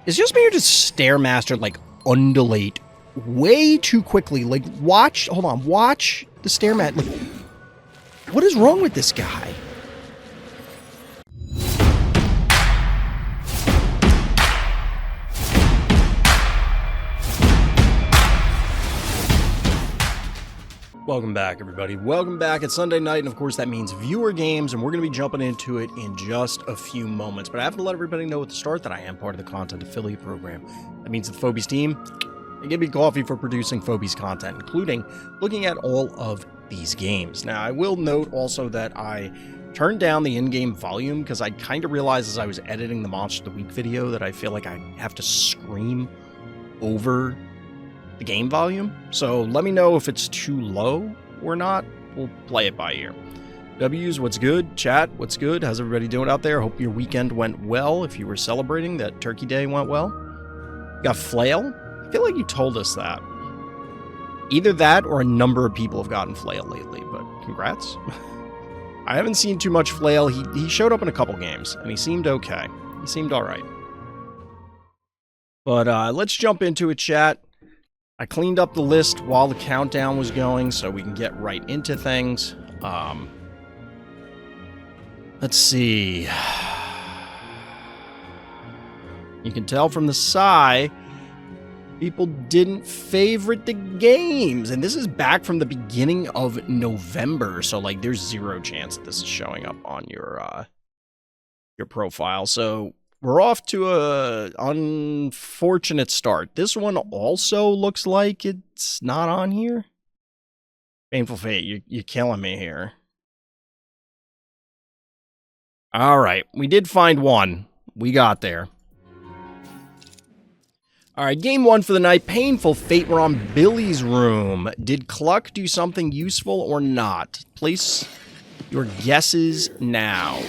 It's just me or just Stairmaster, like, undulate way too quickly. Like, watch, hold on, watch the Stairmaster. Like, what is wrong with this guy? Welcome back, everybody. Welcome back. It's Sunday night, and of course that means viewer games, and we're going to be jumping into it in just a few moments. But I have to let everybody know at the start that I am part of the content affiliate program. That means the Phobies team, they give me coffee for producing Phobies content, including looking at all of these games. Now, I will note also that I turned down the in-game volume because I kind of realized as I was editing the Monster of the Week video that I feel like I have to scream over the game volume, so let me know if it's too low or not. We'll play it by ear. W's, what's good? Chat, what's good? How's everybody doing out there? Hope your weekend went well. If you were celebrating, that Turkey Day went well. Got Flail? I feel like you told us that. Either that or a number of people have gotten Flail lately, but congrats. I haven't seen too much Flail. He showed up in a couple games, and he seemed okay. He seemed alright. But let's jump into it, chat. I cleaned up the list while the countdown was going so we can get right into things. Let's see. You can tell from the sigh, people didn't favorite the games. And this is back from the beginning of November, so like there's zero chance that this is showing up on your profile. So we're off to a unfortunate start. This one also looks like it's not on here. Painful Fate, you're killing me here. All right, we did find one. We got there. All right, game one for the night. Painful Fate. We're on Billy's room. Did Cluck do something useful or not? Place your guesses now.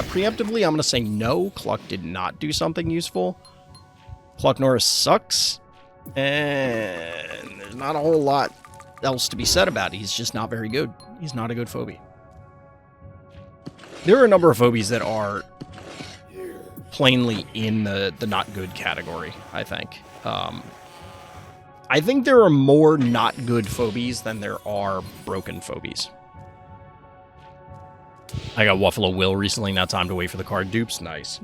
Preemptively, I'm going to say no. Cluck did not do something useful. Cluck Norris sucks. And there's not a whole lot else to be said about it. He's just not very good. He's not a good phobie. There are a number of phobies that are plainly in the not good category, I think. I think there are more not good phobies than there are broken phobies. I got Wuffalo Will recently, now time to wait for the card dupes. Nice.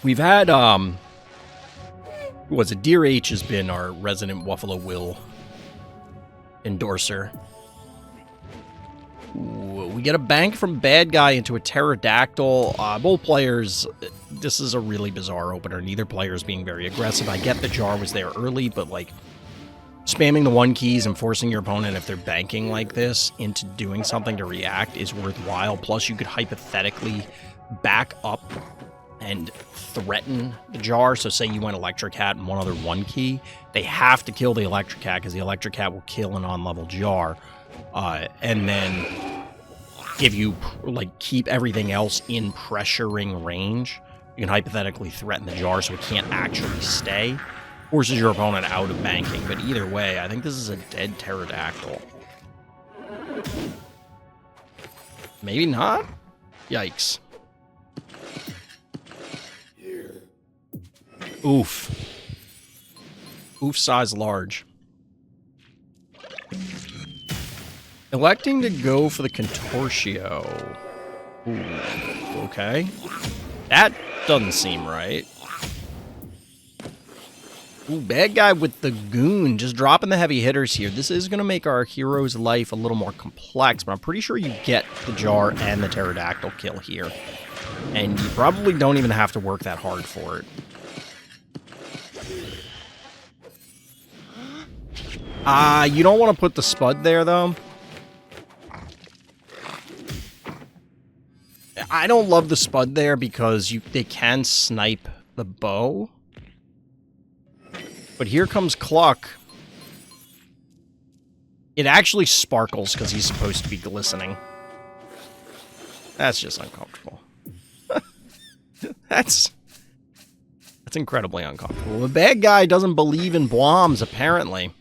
We've had, who was it? dearh has been our resident Wuffalo Will endorser. Ooh, we get a bank from bad guy into a pterodactyl. Both players, this is a really bizarre opener. Neither player is being very aggressive. I get the jar was there early, but like, spamming the 1 keys and forcing your opponent, if they're banking like this, into doing something to react is worthwhile. Plus, you could hypothetically back up and threaten the jar. So say you went Electric Hat and one other 1 key. They have to kill the Electric Hat because the Electric Hat will kill an on-level jar. And then give you, like, keep everything else in pressuring range. You can hypothetically threaten the jar so it can't actually stay. Forces your opponent out of banking, but either way, I think this is a dead pterodactyl. Maybe not? Yikes. Oof. Oof size large. Electing to go for the Contortio. Ooh, okay. That doesn't seem right. Ooh, bad guy with the goon, just dropping the heavy hitters here. This is going to make our hero's life a little more complex, but I'm pretty sure you get the jar and the pterodactyl kill here. And you probably don't even have to work that hard for it. You don't want to put the spud there, though. I don't love the spud there because they can snipe the bow. But here comes Cluck. It actually sparkles because he's supposed to be glistening. That's just uncomfortable. That's incredibly uncomfortable. The bad guy doesn't believe in bombs, apparently.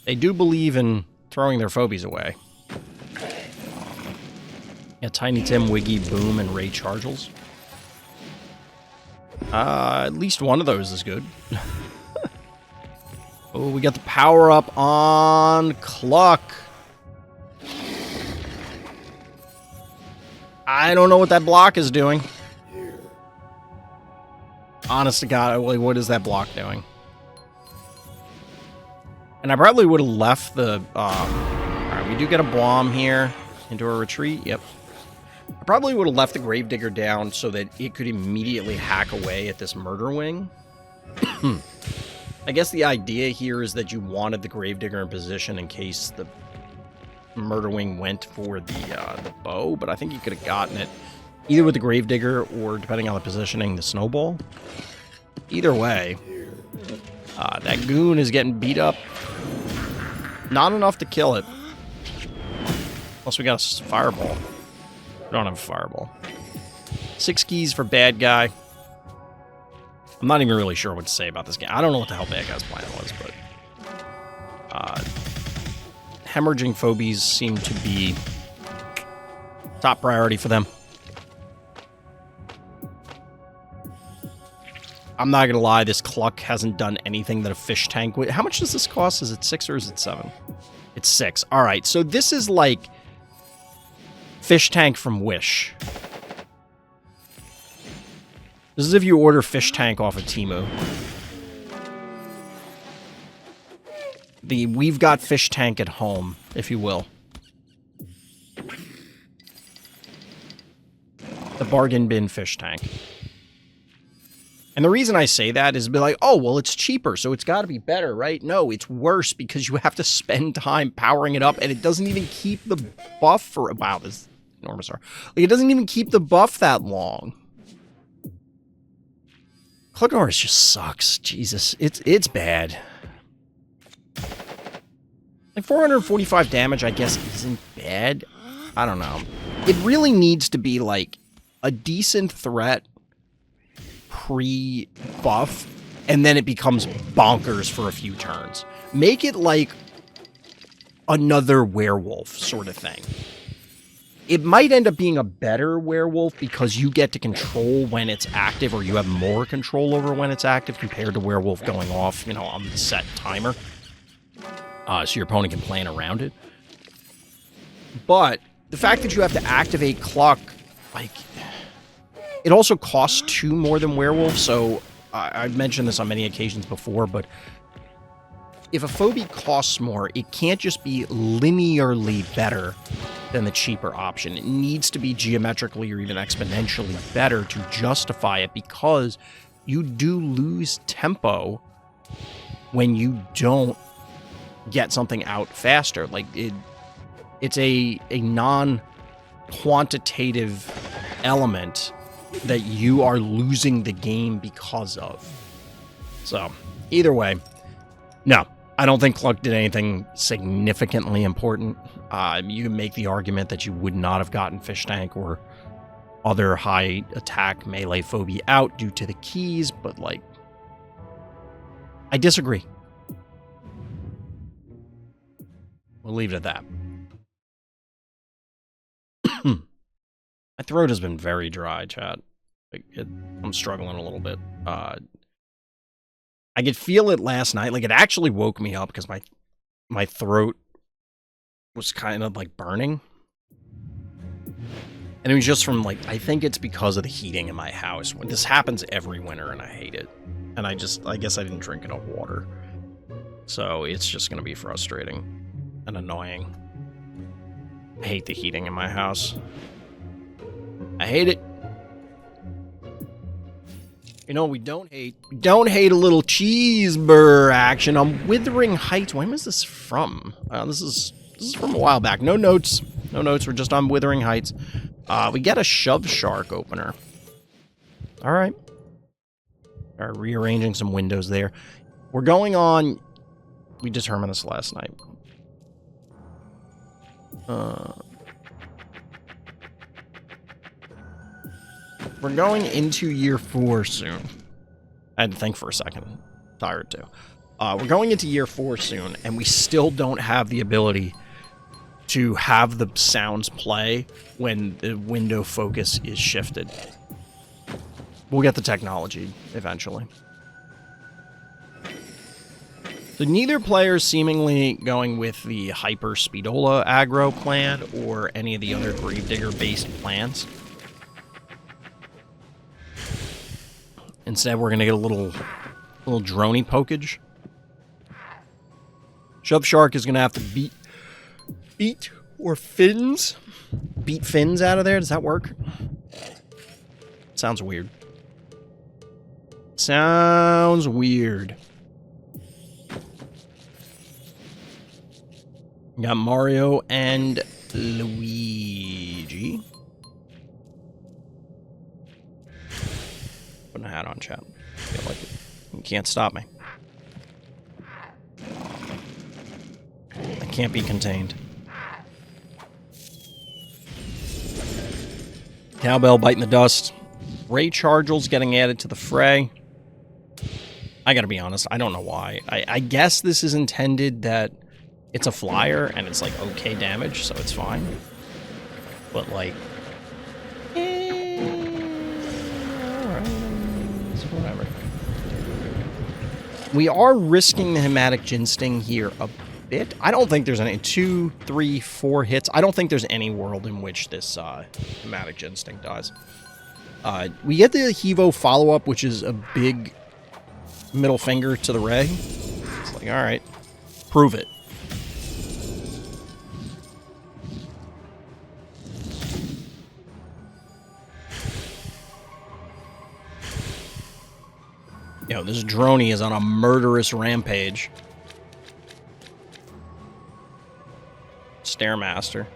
They do believe in throwing their phobies away. Yeah, Tiny Tim, Wiggy, Boom, and Ray Chargels. At least one of those is good. Oh, we got the power up on Cluck. I don't know what that block is doing. Honest to God, what is that block doing? And I probably would have left the... Alright, we do get a bomb here into a retreat. Yep. I probably would have left the Gravedigger down so that it could immediately hack away at this Murder Wing. I guess the idea here is that you wanted the Gravedigger in position in case the Murder Wing went for the bow, but I think you could have gotten it either with the Gravedigger or, depending on the positioning, the Snowball. Either way, that goon is getting beat up. Not enough to kill it. Plus, we got a fireball. We don't have a fireball. 6 keys for bad guy. I'm not even really sure what to say about this game. I don't know what the hell bad guy's plan was, but... hemorrhaging phobies seem to be top priority for them. I'm not gonna lie, this Cluck hasn't done anything that a fish tank would... How much does this cost? Is it 6 or is it 7? It's 6. Alright, so this is like... Fish tank from Wish. This is if you order fish tank off of Temu. The We've Got Fish Tank at Home, if you will. The bargain bin fish tank. And the reason I say that is be like, oh, well, it's cheaper, so it's got to be better, right? No, it's worse because you have to spend time powering it up, and it doesn't even keep the buff for... Wow, this is enormous. Like, it doesn't even keep the buff that long. Clucknoris just sucks. Jesus, it's bad. Like 445 damage, I guess, isn't bad. I don't know. It really needs to be like a decent threat pre-buff, and then it becomes bonkers for a few turns. Make it like another werewolf sort of thing. It might end up being a better werewolf because you get to control when it's active, or you have more control over when it's active compared to werewolf going off, you know, on the set timer. So your opponent can plan around it. But the fact that you have to activate Cluck, like, it also costs 2 more than werewolf, so I've mentioned this on many occasions before, but if a phobie costs more, it can't just be linearly better than the cheaper option. It needs to be geometrically or even exponentially better to justify it, because you do lose tempo when you don't get something out faster. Like, it's a non-quantitative element that you are losing the game because of. So, either way, no. I don't think Cluck did anything significantly important. You can make the argument that you would not have gotten Fish Tank or other high attack melee phobia out due to the keys, but, like, I disagree. We'll leave it at that. My throat has been very dry, chat. I'm struggling a little bit. I could feel it last night. Like, it actually woke me up because my throat was kind of, like, burning. And it was just from, like, I think it's because of the heating in my house. This happens every winter, and I hate it. And I guess I didn't drink enough water. So it's just going to be frustrating and annoying. I hate the heating in my house. I hate it. You know, we don't hate a little cheeseburger action on Withering Heights. When was this from? This is from a while back. No notes. No notes. We're just on Withering Heights. We get a Shove Shark opener. All right. Rearranging some windows there. We're going on... We determined this last night. We're going into year 4 soon. I had to think for a second. Tired too. We're going into year 4 soon, and we still don't have the ability to have the sounds play when the window focus is shifted. We'll get the technology eventually. So neither player is seemingly going with the Hyper Speedola aggro plan or any of the other Gravedigger based plans. Instead, we're gonna get a little droney pokage. Shove Shark is gonna have to beat or fins. Beat fins out of there. Does that work? Sounds weird. Sounds weird. We got Mario and Luigi. Putting a hat on, chat. I feel like it. You can't stop me. I can't be contained. Cowbell biting the dust. Ray Chargel's getting added to the fray. I gotta be honest, I don't know why. I guess this is intended that it's a flyer and it's like okay damage, so it's fine. But like, whatever. We are risking the Hematic Ginsting here a bit. I don't think there's any 2, 3, 4 hits. I don't think there's any world in which this Hematic Ginsting dies. We get the Hevo follow-up, which is a big middle finger to the Ray. It's like, alright, prove it. Yo, this droney is on a murderous rampage. Stairmaster.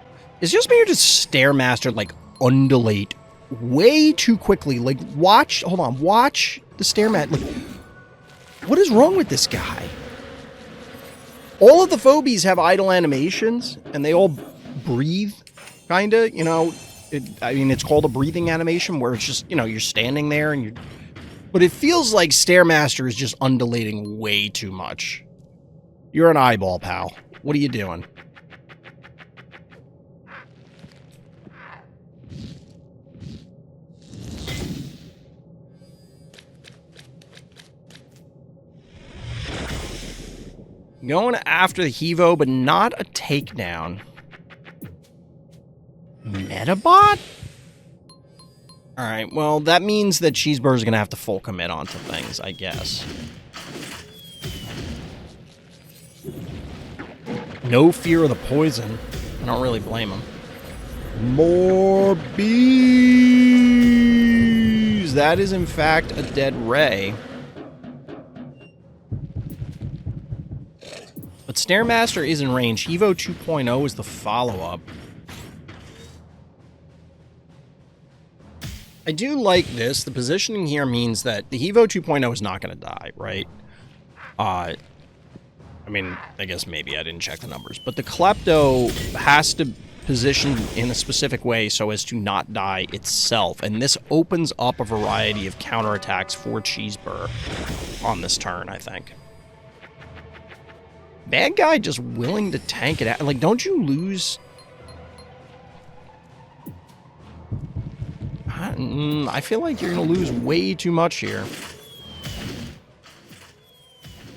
It's just me or just Stairmaster, like, undulate way too quickly. Like, watch, hold on, watch the Stairmaster. Like, what is wrong with this guy? All of the Phobies have idle animations, and they all breathe, kinda, you know. I mean, it's called a breathing animation, where it's just, you know, you're standing there, and you're... But it feels like Stairmaster is just undulating way too much. You're an eyeball, pal. What are you doing? Going after the Hevo, but not a takedown. Metabot? Alright, well, that means that Cheeseburger's gonna have to full commit onto things, I guess. No fear of the poison. I don't really blame him. More bees! That is, in fact, a dead Ray. But Stairmaster is in range. Hevo 2.0 is the follow-up. I do like this. The positioning here means that the Hevo 2.0 is not going to die, right? I mean, I guess maybe I didn't check the numbers. But the Klepto has to position in a specific way so as to not die itself. And this opens up a variety of counterattacks for Cheeseburger on this turn, I think. Bad guy just willing to tank it out. Like, don't you lose... I feel like you're going to lose way too much here.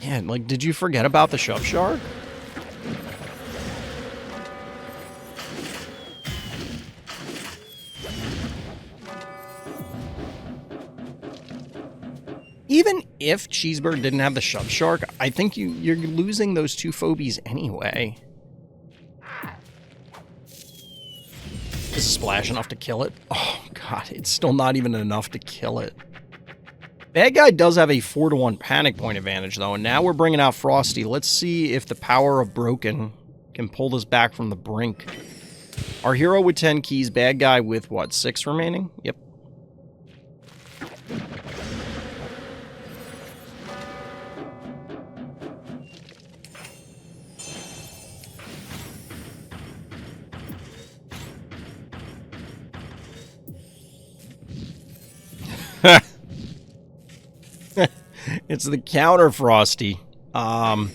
Yeah, like, did you forget about the Shove Shark? Even if Cheeseburger didn't have the Shove Shark, I think you're losing those two Phobies anyway. Is Splash enough to kill it? Oh, God, it's still not even enough to kill it. Bad guy does have a 4-to-1 panic point advantage, though, and now we're bringing out Frosty. Let's see if the power of Broken can pull this back from the brink. Our hero with 10 keys, bad guy with, what, 6 remaining? Yep. It's the counter Frosty. Honestly,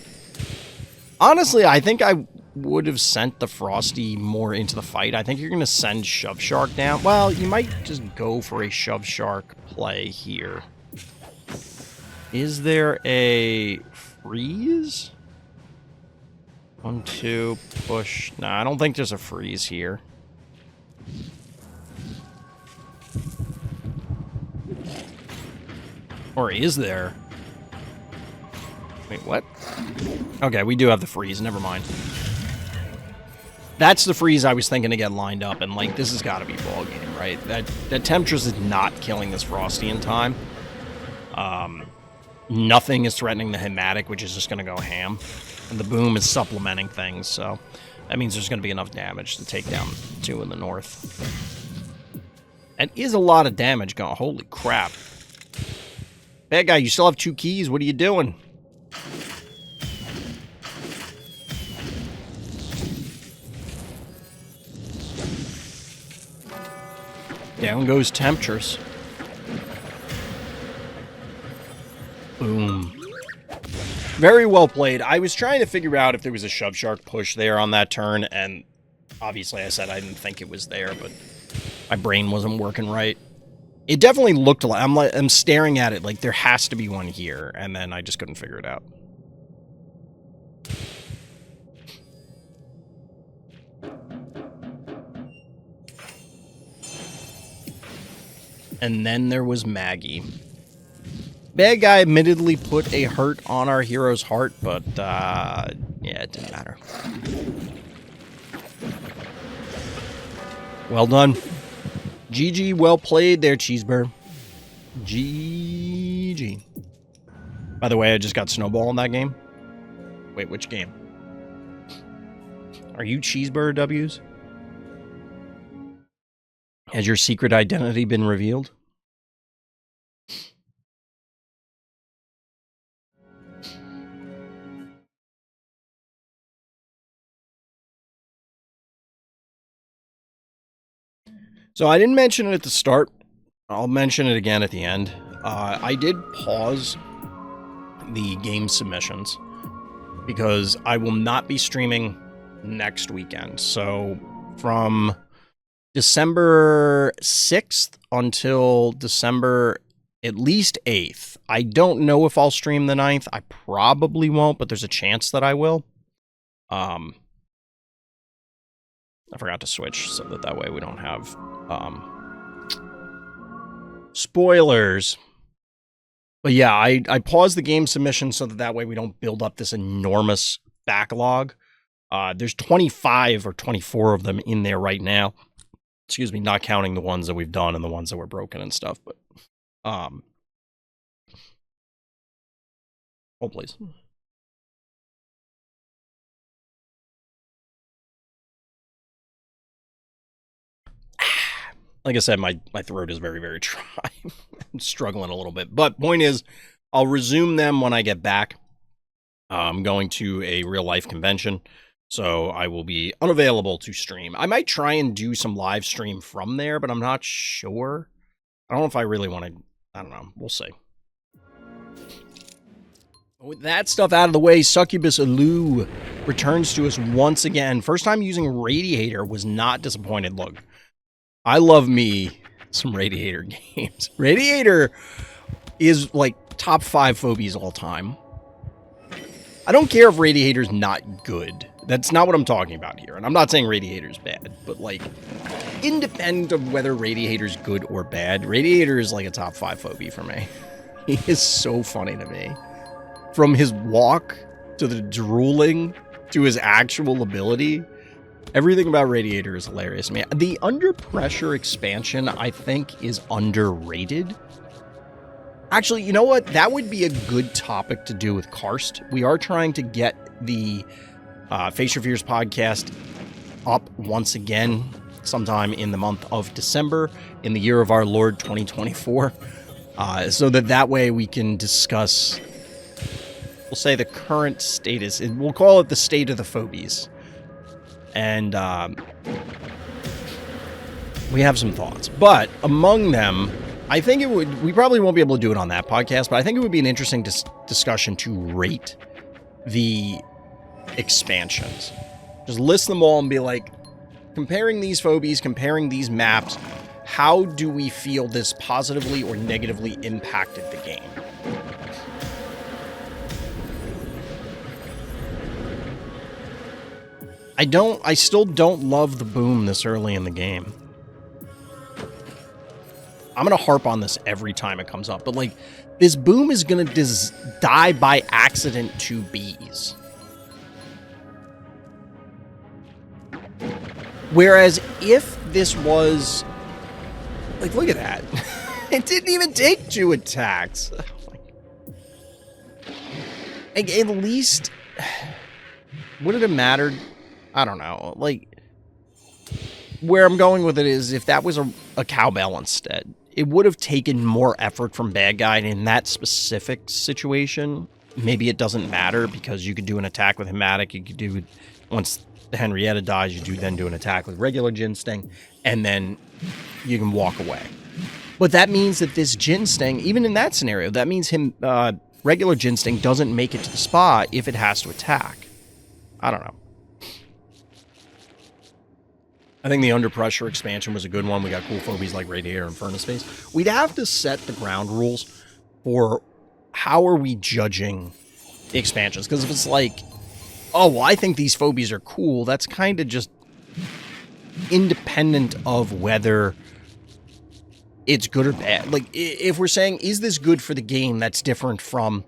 I think I would have sent the Frosty more into the fight. I think you're going to send Shove Shark down. Well, you might just go for a Shove Shark play here. Is there a freeze? 1, 2, push. Nah, I don't think there's a freeze here. Or is there? Wait, what? Okay, we do have the freeze. Never mind. That's the freeze I was thinking to get lined up, and, like, this has got to be ball game, right? That Temptress is not killing this Frosty in time. Nothing is threatening the Hematic, which is just going to go ham. And the Boom is supplementing things, so that means there's going to be enough damage to take down 2 in the north. That is a lot of damage going. Holy crap. Bad guy, you still have 2 keys. What are you doing? Down goes Temptress. Boom. Very well played. I was trying to figure out if there was a Shove Shark push there on that turn, and obviously I said I didn't think it was there, but my brain wasn't working right. It definitely looked like I'm staring at it like there has to be one here, and then I just couldn't figure it out. And then there was Maggie. Bad guy admittedly put a hurt on our hero's heart, but, yeah, it didn't matter. Well done. GG, well played there, Cheeseburger. GG. By the way, I just got Snowball in that game. Wait, which game? Are you Cheeseburger W's? Has your secret identity been revealed? So I didn't mention it at the start. I'll mention it again at the end. I did pause the game submissions because I will not be streaming next weekend. So from December 6th until December at least 8th. I don't know if I'll stream the 9th. I probably won't, but there's a chance that I will. I forgot to switch so that way we don't have spoilers. But yeah, I paused the game submission so that way we don't build up this enormous backlog. There's 25 or 24 of them in there right now. Excuse me, not counting the ones that we've done and the ones that were broken and stuff, but oh please. Like I said, my throat is very, very dry. I'm struggling a little bit. But point is, I'll resume them when I get back. I'm going to a real-life convention, so I will be unavailable to stream. I might try and do some live stream from there, but I'm not sure. I don't know if I really want to... I don't know. We'll see. With that stuff out of the way, succubusaloo returns to us once again. First time using Radiator, was not disappointed. Look. I love me some Radiator games. Radiator is like top 5 Phobies all time. I don't care if Radiator's not good. That's not what I'm talking about here. And I'm not saying Radiator's bad, but like, independent of whether Radiator's good or bad, Radiator is like a top 5 Phobie for me. He is so funny to me. From his walk, to the drooling, to his actual ability. Everything about Radiator is hilarious to me. The Under Pressure expansion, I think, is underrated. Actually, you know what? That would be a good topic to do with Karst. We are trying to get the Face Your Fears podcast up once again sometime in the month of December in the year of our Lord 2024. So that way we can discuss, we'll say, the current status. We'll call it the state of the Phobies. And we have some thoughts. But among them, I think it would... We probably won't be able to do it on that podcast, but I think it would be an interesting discussion to rate the expansions. Just list them all and be like, comparing these phobies, comparing these maps, how do we feel this positively or negatively impacted the game? I still don't love the boom this early in the game. I'm going to harp on this every time it comes up, but like, this boom is going to die by accident to bees. Whereas if this was, like, look at that. It didn't even take 2 attacks. Like, at least, would it have mattered? I don't know. Like, where I'm going with it is, if that was a cowbell instead, it would have taken more effort from bad guy in that specific situation. Maybe it doesn't matter because you could do an attack with Hematic. You could do, once the Henrietta dies, you then do an attack with regular Gin Sting, and then you can walk away. But that means that this Gin Sting, even in that scenario, that means regular Gin Sting doesn't make it to the spot if it has to attack. I don't know. I think the Under Pressure expansion was a good one. We got cool phobies like Radiator and Furnace Face. We'd have to set the ground rules for how are we judging the expansions. Because if it's like, oh, well, I think these phobies are cool, that's kind of just independent of whether it's good or bad. Like, if we're saying, is this good for the game, that's different from,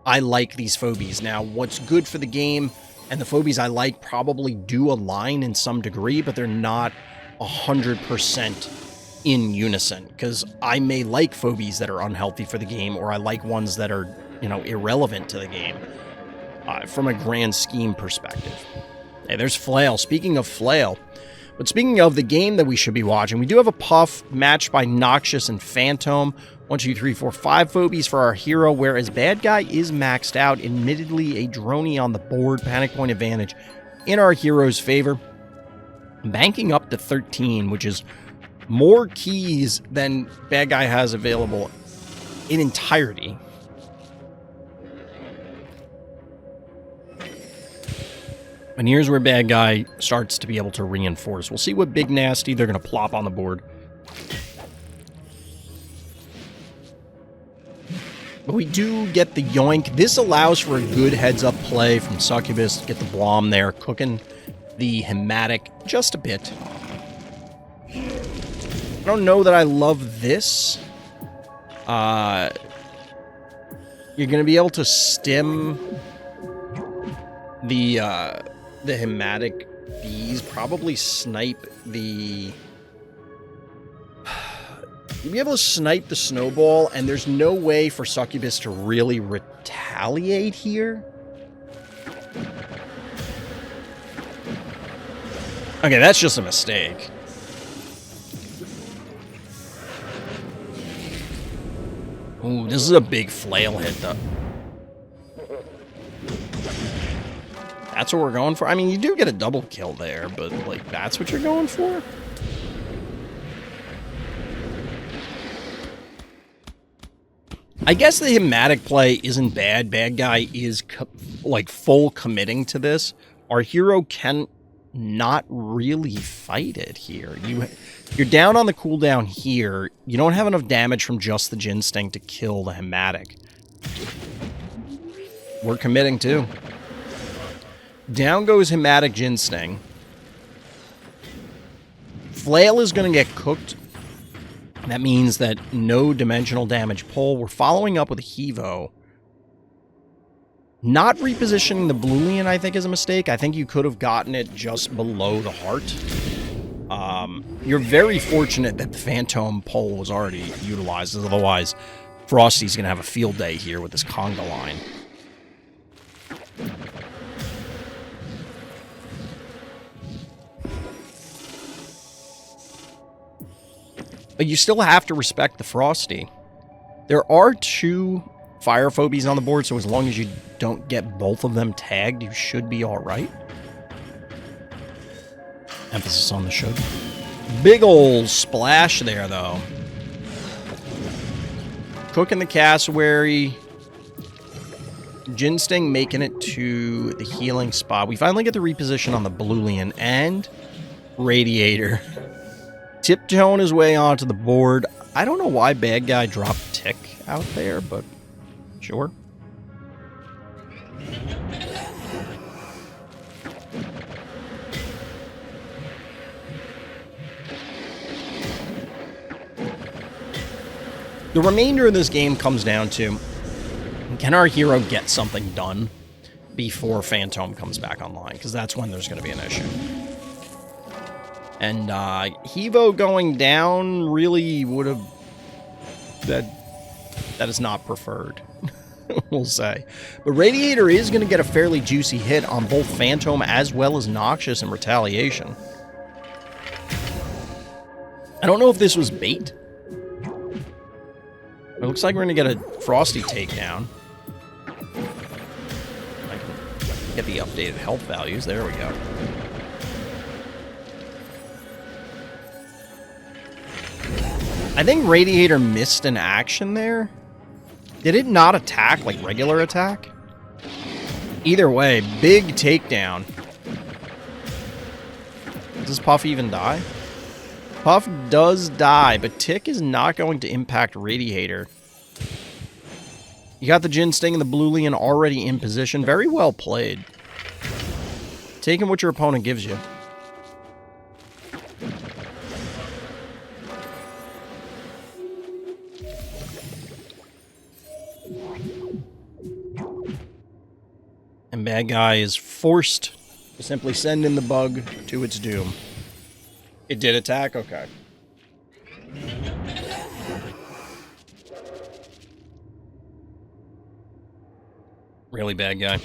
I like these phobies. Now, what's good for the game and the phobies I like probably do align in some degree, but they're not 100% in unison. Because I may like phobies that are unhealthy for the game, or I like ones that are, you know, irrelevant to the game from a grand scheme perspective. Hey, there's Flail. Speaking of Flail, but speaking of the game that we should be watching, we do have a Puff matched by Noxious and Phantom. 1, 2, 3, 4, 5 phobies for our hero, whereas bad guy is maxed out. Admittedly, a droney on the board. Panic point advantage in our hero's favor. Banking up to 13, which is more keys than bad guy has available in entirety. And here's where bad guy starts to be able to reinforce. We'll see what big nasty they're going to plop on the board. But we do get the yoink. This allows for a good heads-up play from Succubus. Get the Blom there, cooking the Hematic just a bit. I don't know that I love this. You're going to be able to stim the Hematic bees. Probably snipe the... You'll be able to snipe the snowball, and there's no way for Succubus to really retaliate here. Okay, that's just a mistake. Ooh, this is a big flail hit, though. That's what we're going for? I mean, you do get a double kill there, but, like, that's what you're going for? I guess the Hematic play isn't bad. Bad guy is, like, full committing to this. Our hero can not really fight it here. You're down on the cooldown here. You don't have enough damage from just the Gin Sting to kill the Hematic. We're committing, too. Down goes Hematic Gin Sting. Flail is going to get cooked. That means that no dimensional damage pull. We're following up with a Hevo. Not repositioning the Boolean, I think, is a mistake. I think you could have gotten it just below the heart. You're very fortunate that the Phantom pull was already utilized. Otherwise, Frosty's going to have a field day here with this conga line. But you still have to respect the Frosty. There are 2 fire phobies on the board, so as long as you don't get both of them tagged, you should be alright. Emphasis on the should. Big ol' splash there, though. Cooking the Cassowary. Jin Sting making it to the healing spot. We finally get the reposition on the Blulian and Radiator. Tiptoeing his way onto the board. I don't know why bad guy dropped Tick out there, but sure. The remainder of this game comes down to, can our hero get something done before Phantom comes back online? Because that's when there's going to be an issue. And Hevo going down really would have... That is not preferred, we'll say. But Radiator is going to get a fairly juicy hit on both Phantom as well as Noxious in retaliation. I don't know if this was bait. It looks like we're going to get a Frosty takedown. I can get the updated health values. There we go. I think Radiator missed an action there. Did it not attack like regular attack? Either way, big takedown. Does Puff even die? Puff does die, but Tick is not going to impact Radiator. You got the Jin Sting and the Blulian already in position. Very well played. Taking what your opponent gives you. And bad guy is forced to simply send in the bug to its doom. It did attack? Okay. Really bad guy.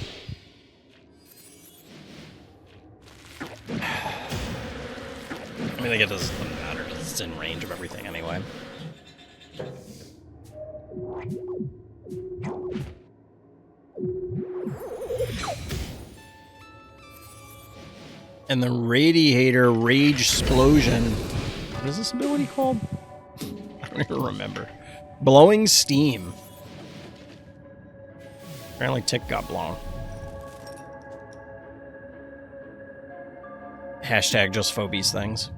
I mean, I guess it doesn't matter because it's in range of everything anyway. And the Radiator Rage Explosion. What is this ability called? I don't even remember. Blowing Steam. Apparently Tick got blown. Hashtag just Phobies things.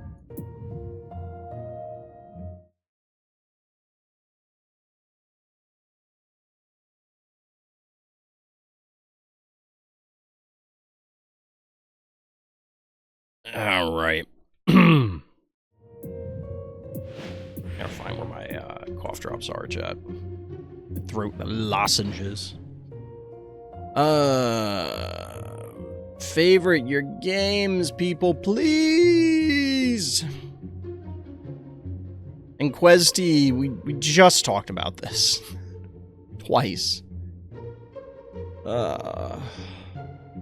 All right. Gotta find where my cough drops are, chat. Throat lozenges. Favorite your games, people, please. And qwuezty, we just talked about this twice. I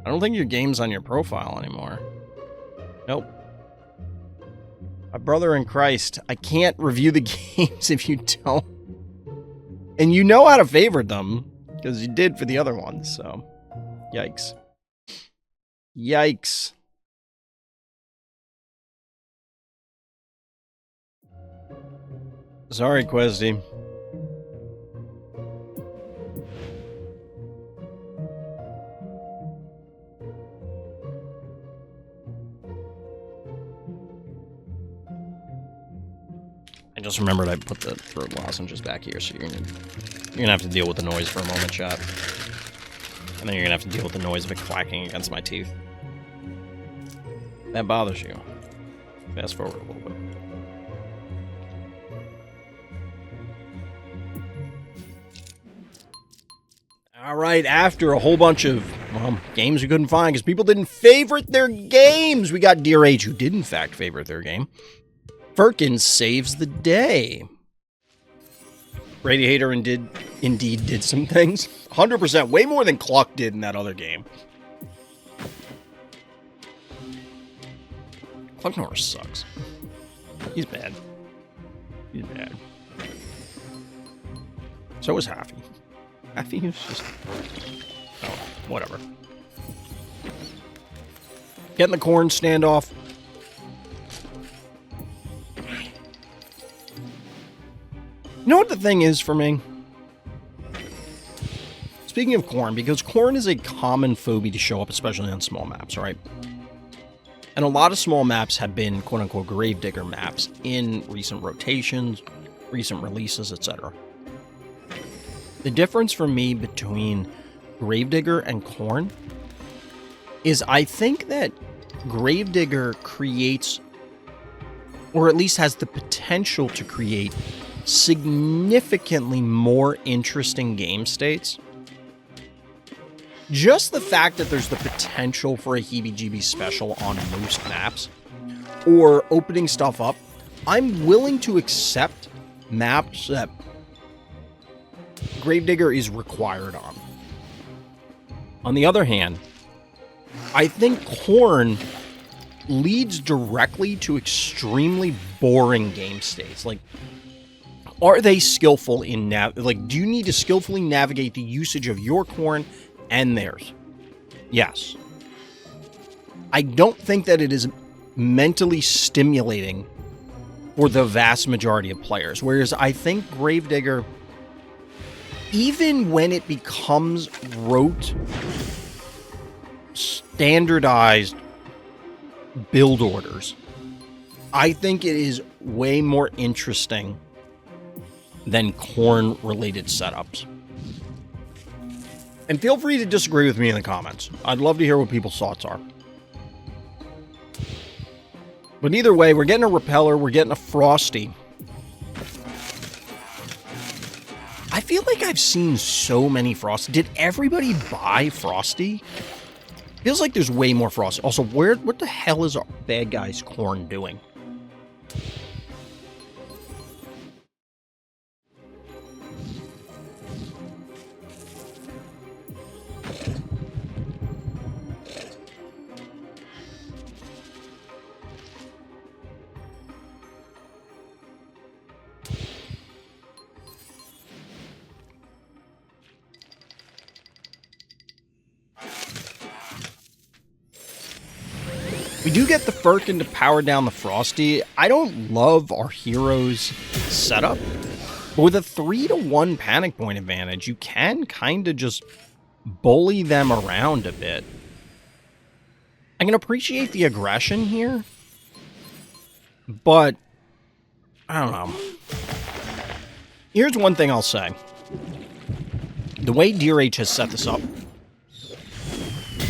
don't think your game's on your profile anymore. Nope. My brother in Christ, I can't review the games if you don't. And you know how to favorite them, because you did for the other ones, so. Yikes. Yikes. Sorry, qwuezty. I just remembered I put the throat lozenges back here, so you're gonna have to deal with the noise for a moment, chat. And then you're gonna have to deal with the noise of it clacking against my teeth. That bothers you. Fast forward a little bit. Alright, after a whole bunch of, well, games we couldn't find because people didn't favorite their games, we got dearh, who did in fact favorite their game. Firkin saves the day. Radiator indeed did some things. 100%, way more than Cluck did in that other game. Cluck Norris sucks. He's bad. He's bad. So is Haffy. Haffy is just... oh, whatever. Getting the corn standoff. You know what the thing is for me? speaking of corn, because corn is a common phobie to show up, especially on small maps, right? And a lot of small maps have been quote-unquote gravedigger maps in recent rotations, recent releases, etc. The difference for me between gravedigger and corn is I think that gravedigger creates, or at least has the potential to create, significantly more interesting game states. Just the fact that there's the potential for a heebie-jeebie special on most maps, or opening stuff up, I'm willing to accept maps that Gravedigger is required on. On the other hand, I think Corn leads directly to extremely boring game states. Like, are they skillful in do you need to skillfully navigate the usage of your corn and theirs? Yes. I don't think that it is mentally stimulating for the vast majority of players. Whereas I think Gravedigger, even when it becomes rote, standardized build orders, I think it is way more interesting than corn-related setups. And feel free to disagree with me in the comments. I'd love to hear what people's thoughts are. But either way, we're getting a Repeller, we're getting a Frosty. I feel like I've seen so many Frosty. Did everybody buy Frosty? Feels like there's way more Frosty. Also, what the hell is our bad guy's corn doing? We do get the Firkin to power down the Frosty. I don't love our hero's setup, but with a 3-to-1 panic point advantage, you can kind of just bully them around a bit. I can appreciate the aggression here, but I don't know. Here's one thing I'll say. The way dearh has set this up,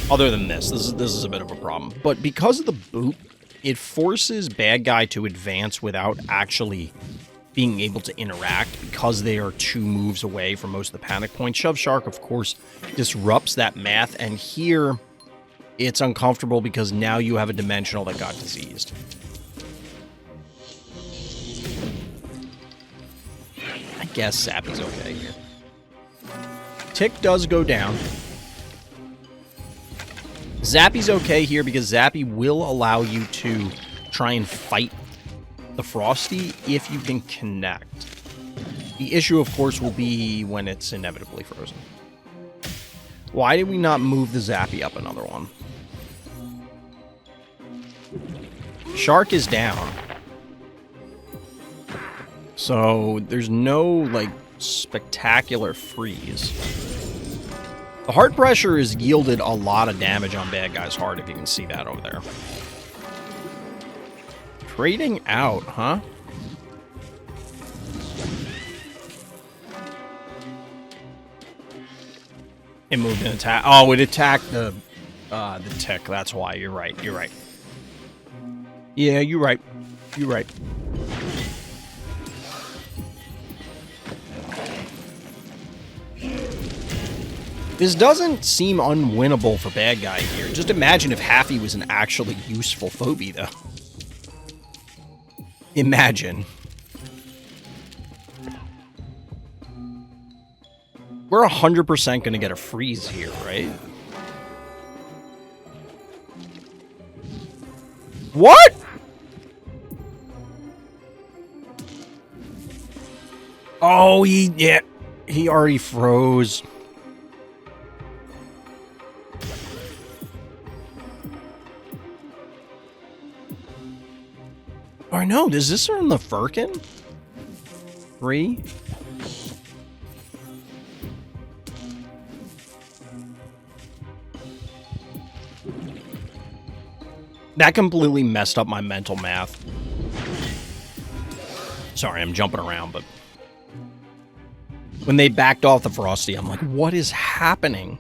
other than this is a bit of a problem. But because of the boot, it forces bad guy to advance without actually being able to interact because they are 2 moves away from most of the panic points. Shove Shark, of course, disrupts that math, and here it's uncomfortable because now you have a dimensional that got diseased. I guess Zappy's okay here. Tick does go down. Zappy's okay here because Zappy will allow you to try and fight the Frosty if you can connect. The issue, of course, will be when it's inevitably frozen. Why did we not move the Zappy up another one? Shark is down. So there's no, like, spectacular freeze. The heart pressure has yielded a lot of damage on bad guy's heart, if you can see that over there. Trading out, huh? It moved and attack. Oh, it attacked the tick. That's why. You're right. You're right. Yeah, you're right. You're right. This doesn't seem unwinnable for bad guy here. Just imagine if Haffy was an actually useful phobie, though. Imagine. We're 100% going to get a freeze here, right? What? Oh, he already froze. Or no, does this earn the Firkin? 3? That completely messed up my mental math. Sorry, I'm jumping around, but when they backed off the Frosty, I'm like, what is happening?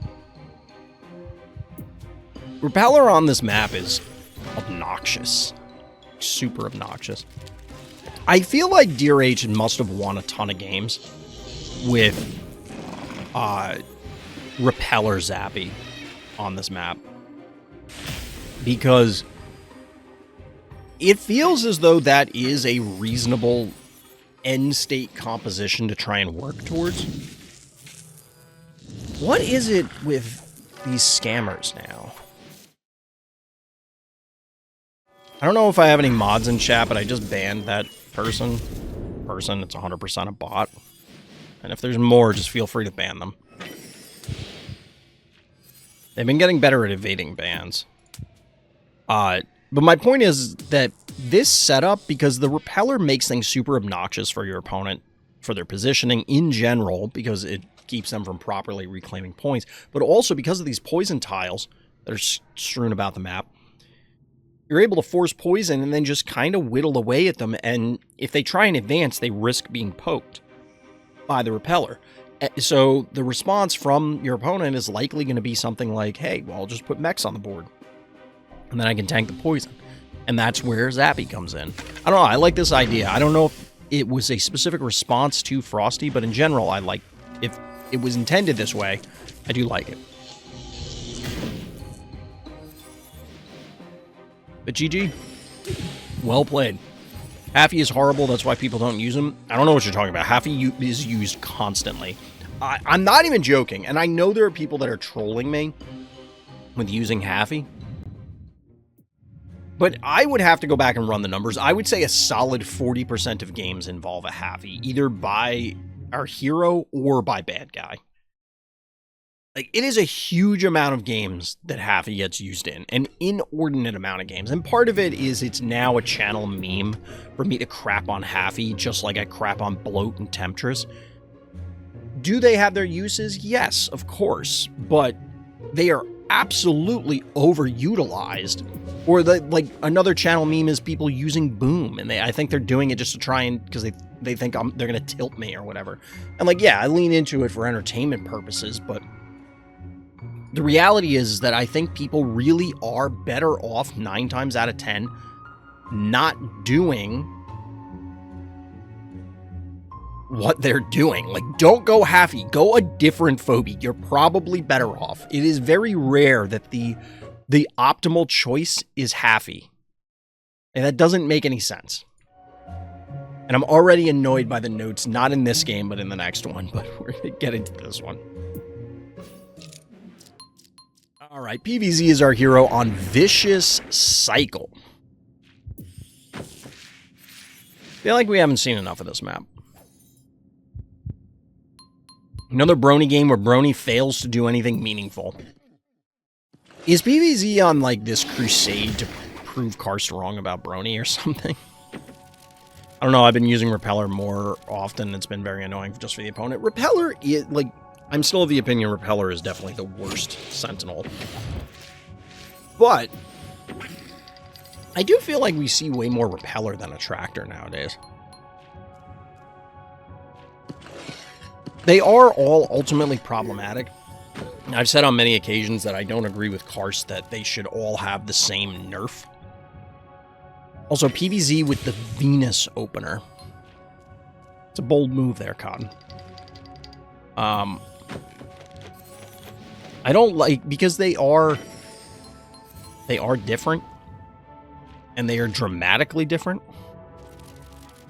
Repeller on this map is obnoxious. Super obnoxious. I feel like dearh must have won a ton of games with Repeller Zappy on this map. Because it feels as though that is a reasonable end state composition to try and work towards. What is it with these scammers now? I don't know if I have any mods in chat, but I just banned that person. It's 100% a bot. And if there's more, just feel free to ban them. They've been getting better at evading bans. But my point is that this setup, because the Repeller makes things super obnoxious for your opponent, for their positioning in general, because it keeps them from properly reclaiming points, but also because of these poison tiles that are strewn about the map, you're able to force poison and then just kind of whittle away at them, and if they try and advance, they risk being poked by the Repeller. So the response from your opponent is likely going to be something like, hey, well, I'll just put mechs on the board, and then I can tank the poison. And that's where Zappy comes in. I don't know, I like this idea. I don't know if it was a specific response to Frosty, but in general, I like, if it was intended this way, I do like it. But GG, well played. Haffy is horrible, that's why people don't use him. I don't know what you're talking about. Haffy is used constantly. I'm not even joking, and I know there are people that are trolling me with using Haffy. But I would have to go back and run the numbers. I would say a solid 40% of games involve a Haffy, either by our hero or by bad guy. Like, it is a huge amount of games that Haffy gets used in, an inordinate amount of games. And part of it is it's now a channel meme for me to crap on Haffy, just like I crap on Bloat and Temptress. Do they have their uses? Yes, of course. But they are absolutely overutilized. Or like another channel meme is people using Boom, and I think they're doing it just to try and, because they think they're gonna tilt me or whatever. And like, yeah, I lean into it for entertainment purposes, but the reality is that I think people really are better off 9 times out of 10 not doing what they're doing. Like, don't go Haffy, go a different phobie. You're probably better off. It is very rare that the optimal choice is Haffy. And that doesn't make any sense. And I'm already annoyed by the notes, not in this game, but in the next one. But we're going to get into this one. All right, PvZ is our hero on Vicious Cycle. Feel like we haven't seen enough of this map. Another Brony game where Brony fails to do anything meaningful. Is PvZ on, like, this crusade to prove Karst wrong about Brony or something? I don't know, I've been using Repeller more often. It's been very annoying just for the opponent. Repeller is, like, I'm still of the opinion Repeller is definitely the worst Sentinel. But I do feel like we see way more Repeller than Attractor nowadays. They are all ultimately problematic. I've said on many occasions that I don't agree with Karst that they should all have the same nerf. Also, PvZ with the Venus opener. It's a bold move there, Cotton. I don't like, because they are different, and they are dramatically different.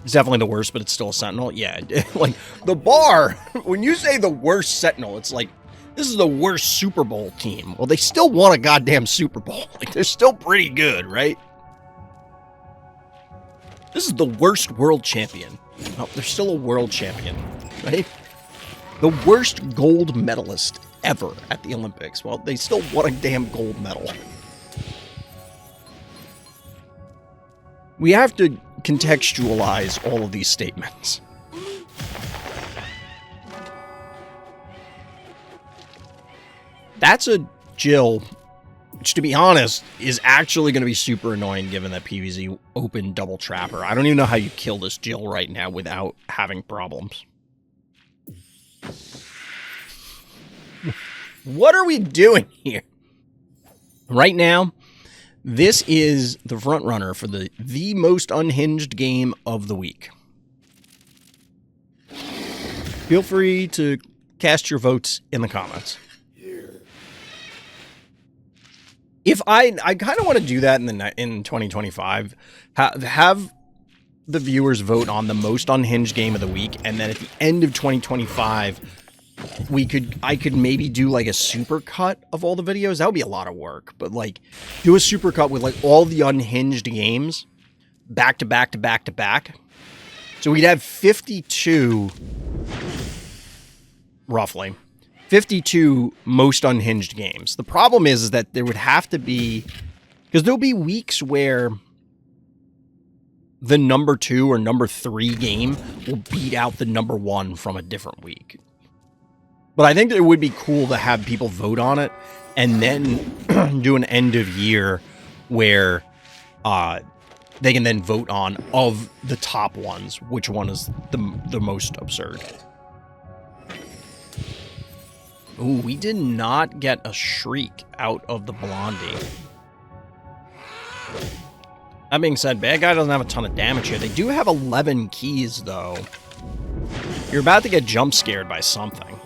It's definitely the worst, but it's still a Sentinel. Yeah, like, the bar, when you say the worst Sentinel, it's like, this is the worst Super Bowl team. Well, they still won a goddamn Super Bowl. Like, they're still pretty good, right? This is the worst world champion. Oh, they're still a world champion, right? The worst gold medalist ever at the Olympics. Well, they still won a damn gold medal. We have to contextualize all of these statements. That's a Jill Which, to be honest, is actually going to be super annoying given that PvZ opened double trapper. I don't even know how you kill this Jill right now without having problems. What are we doing here? Right now, this is the front runner for the most unhinged game of the week. Feel free to cast your votes in the comments. If I kind of want to do that in 2025, have the viewers vote on the most unhinged game of the week, and then at the end of 2025, I could maybe do like a super cut of all the videos. That would be a lot of work, but like do a super cut with like all the unhinged games back to back to back to back. So we'd have 52, roughly. 52 most unhinged games. The problem is that there would have to be, because there'll be weeks where the number 2 or number 3 game will beat out the number 1 from a different week. But I think it would be cool to have people vote on it and then do an end of year where they can then vote on, of the top ones, which one is the most absurd. Ooh, we did not get a shriek out of the Blondie. That being said, bad guy doesn't have a ton of damage here. They do have 11 keys, though. You're about to get jump scared by something.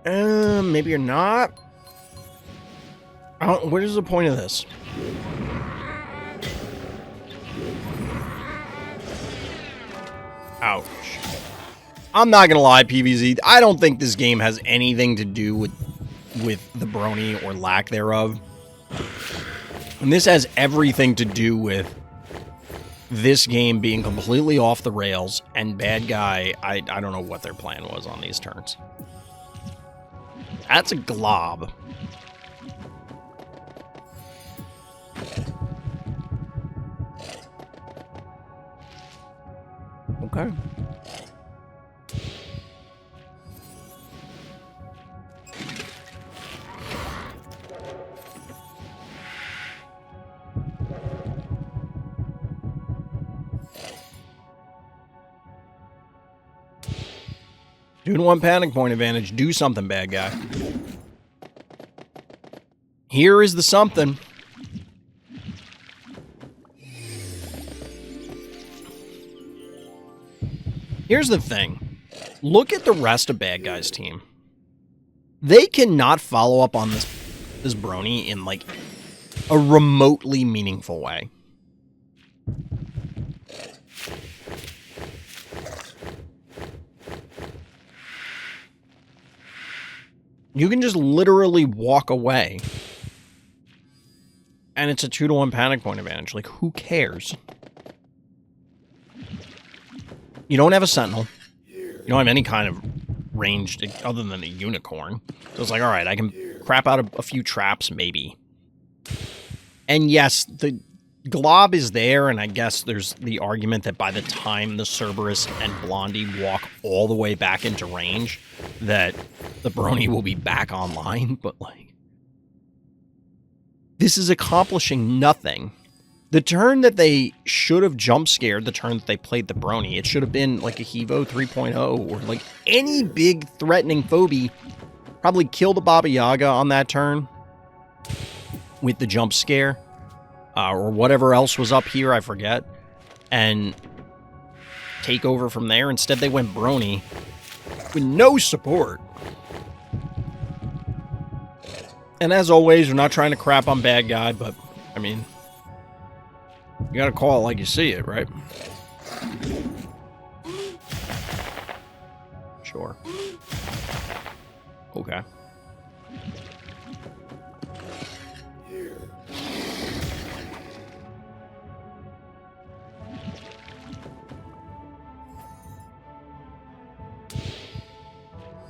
Maybe you're not. What is the point of this? Ouch. I'm not gonna lie, PvZ, I don't think this game has anything to do with the brony or lack thereof. And this has everything to do with this game being completely off the rails, and bad guy, I don't know what their plan was on these turns. That's a glob. Okay. Doing 1 panic point advantage. Do something, bad guy. Here is the something. Here's the thing. Look at the rest of bad guy's team. They cannot follow up on this brony in like a remotely meaningful way. You can just literally walk away. And it's a 2-to-1 panic point advantage. Like, who cares? You don't have a sentinel. You don't have any kind of ranged other than a unicorn. So it's like, alright, I can crap out a few traps, maybe. And yes, the glob is there, and I guess there's the argument that by the time the Cerberus and Blondie walk all the way back into range, that the brony will be back online, but like, this is accomplishing nothing. The turn that they should have jump scared, the turn that they played the brony, it should have been like a Hevo 3.0 or like any big threatening phobie. Probably kill the Baba Yaga on that turn with the jump scare or whatever else was up here, I forget, and take over from there. Instead, they went brony with no support. And as always, we're not trying to crap on bad guy, but I mean, you gotta call it like you see it, right? Sure. Okay.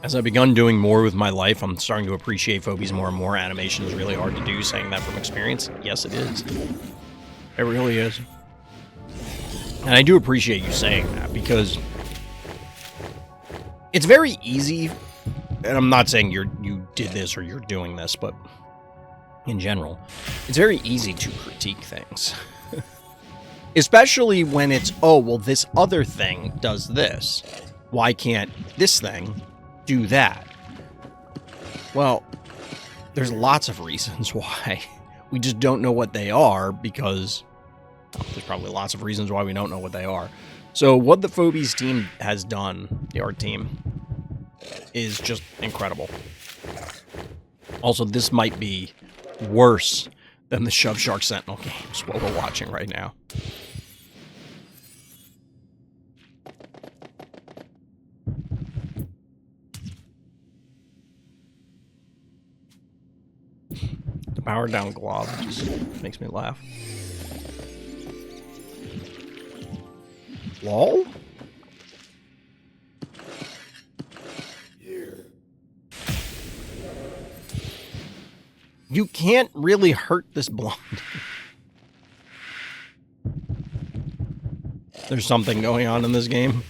As I've begun doing more with my life, I'm starting to appreciate Phobies more and more. Animation is really hard to do, saying that from experience. Yes, it is. It really is. And I do appreciate you saying that, because It's very easy, and I'm not saying you did this or you're doing this, but in general, it's very easy to critique things. Especially when it's, oh, well, this other thing does this. Why can't this thing do that? Well, there's lots of reasons why. We just don't know what they are because there's probably lots of reasons why we don't know what they are. So what the Phobies team has done, the art team, is just incredible. Also, this might be worse than the Shove Shark Sentinel games, what we're watching right now. The powered down glob just makes me laugh. Lol? You can't really hurt this blonde. There's something going on in this game.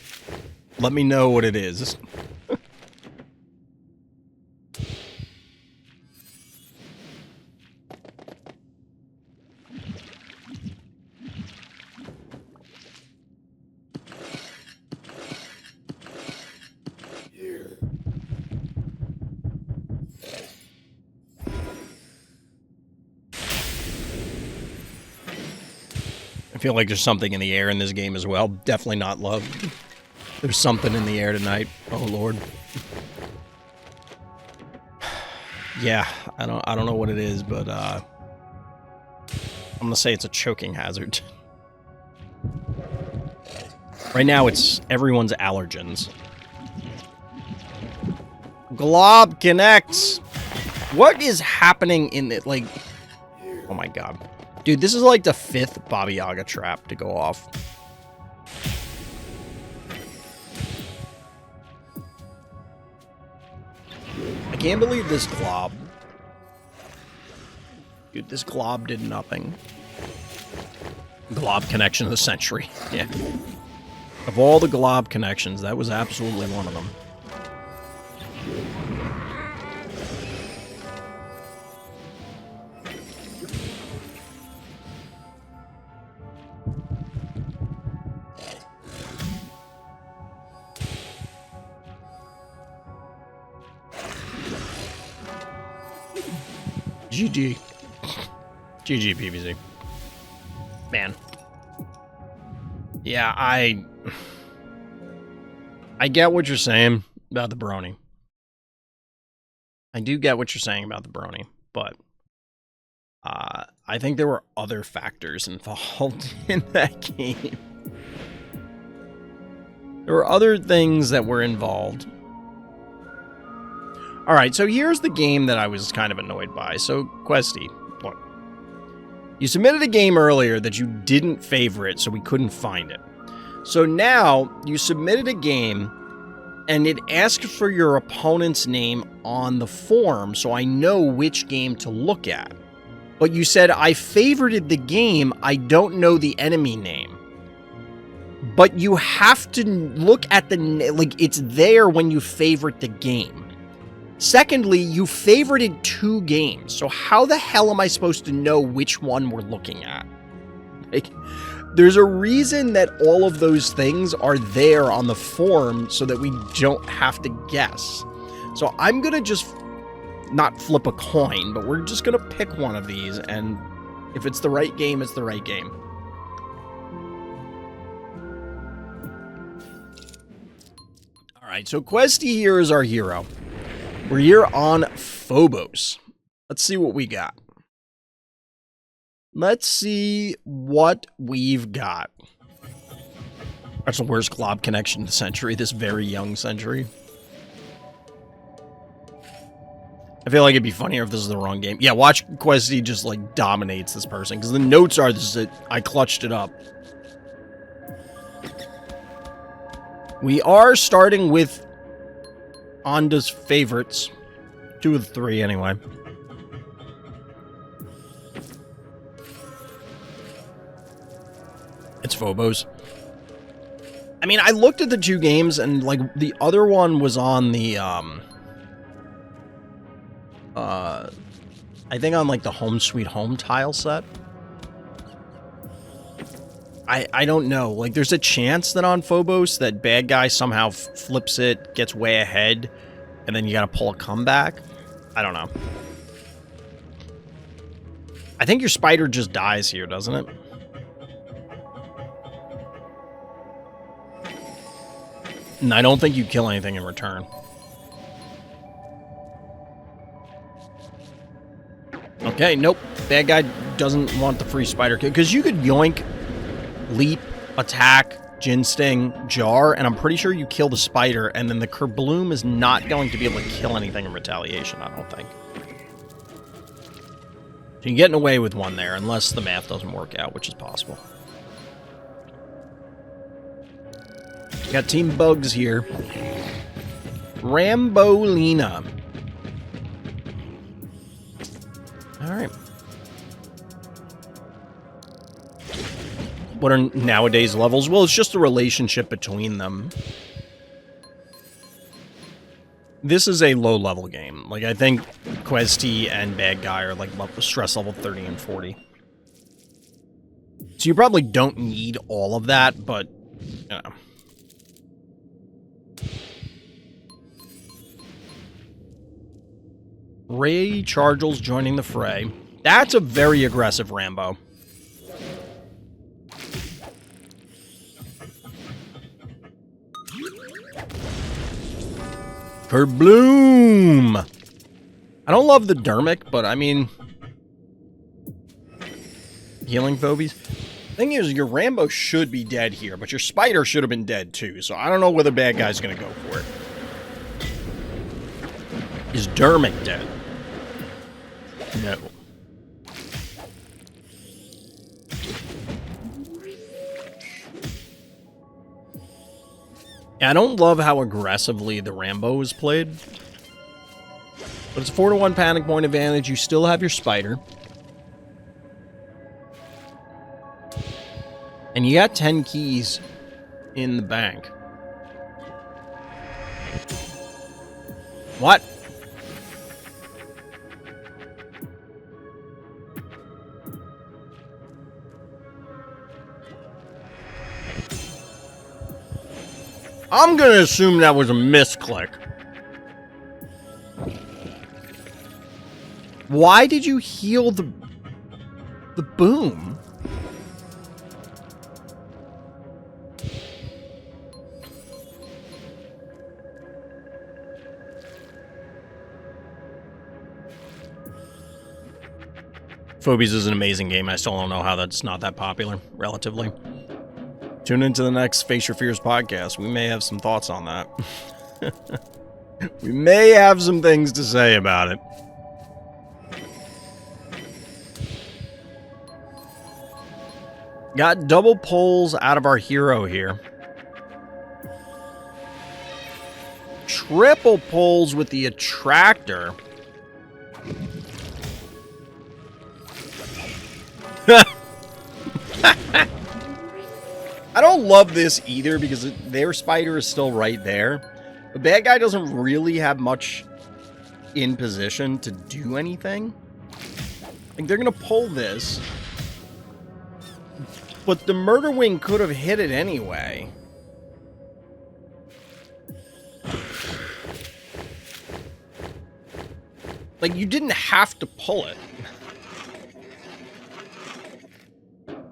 Let me know what it is. I feel like there's something in the air in this game as well. Definitely not love. There's something in the air tonight. Oh Lord. Yeah, I don't know what it is, but I'm gonna say it's a choking hazard. Right now it's everyone's allergens. Glob connects. What is happening in it? Like, oh my god. Dude, this is like the 5th Baba Yaga trap to go off. I can't believe this glob. Dude, this glob did nothing. Glob connection of the century. Yeah. Of all the glob connections, that was absolutely one of them. GG. GG, PvZ. Man. Yeah, I get what you're saying about the brony. I do get what you're saying about the brony, but I think there were other factors involved in that game. There were other things that were involved. Alright, so here's the game that I was kind of annoyed by. So, qwuezty, look. You submitted a game earlier that you didn't favorite, so we couldn't find it. So now, you submitted a game, and it asked for your opponent's name on the form, so I know which game to look at. But you said, I favorited the game, I don't know the enemy name. But you have to look at the, like, it's there when you favorite the game. Secondly, you favorited 2 games, so how the hell am I supposed to know which one we're looking at? Like, there's a reason that all of those things are there on the form so that we don't have to guess. So I'm gonna just not flip a coin, but we're just gonna pick one of these, and if it's the right game, it's the right game. Alright, so qwuezty here is our hero. We're here on Phobos. Let's see what we got. Let's see what we've got. That's the worst glob connection of the century, this very young century. I feel like it'd be funnier if this is the wrong game. Yeah, watch qwuezty just, like, dominates this person, because the notes are, this is it, I clutched it up. We are starting with Onda's favorites. 2 of the 3, anyway. It's Phobos. I mean, I looked at the 2 games, and, like, the other one was on the, I think on, like, the Home Sweet Home tile set. I don't know. Like, there's a chance that on Phobos that bad guy somehow flips it, gets way ahead, and then you gotta pull a comeback. I don't know. I think your spider just dies here, doesn't it? And I don't think you kill anything in return. Okay, nope. Bad guy doesn't want the free spider kill. Because you could yoink, leap, attack, gin sting, jar, and I'm pretty sure you kill the spider, and then the kerbloom is not going to be able to kill anything in retaliation, I don't think. So you're getting away with one there, unless the math doesn't work out, which is possible. Got Team Bugs here. Rambolina. Alright. What are nowadays levels? Well, it's just the relationship between them. This is a low-level game. Like, I think qwuezty and Bad Guy are, like, stress level 30 and 40. So you probably don't need all of that, but, you know. Ray Chargels joining the fray. That's a very aggressive Rambo. Kerbloom! I don't love the dermic, but I mean... Healing Phobies. Thing is, your Rambo should be dead here, but your spider should have been dead too, so I don't know whether bad guy's gonna go for it. Is dermic dead? No. I don't love how aggressively the Rambo is played. But it's a 4-to-1 panic point advantage. You still have your spider. And you got 10 keys in the bank. What? I'm gonna assume that was a misclick. Why did you heal the boom? Phobies is an amazing game. I still don't know how that's not that popular, relatively. Tune into the next Face Your Fears podcast. We may have some thoughts on that. We may have some things to say about it. Got double pulls out of our hero here. Triple pulls with the attractor. I don't love this either because their spider is still right there. The bad guy doesn't really have much in position to do anything. Like, they're going to pull this. But the murder wing could have hit it anyway. Like, you didn't have to pull it.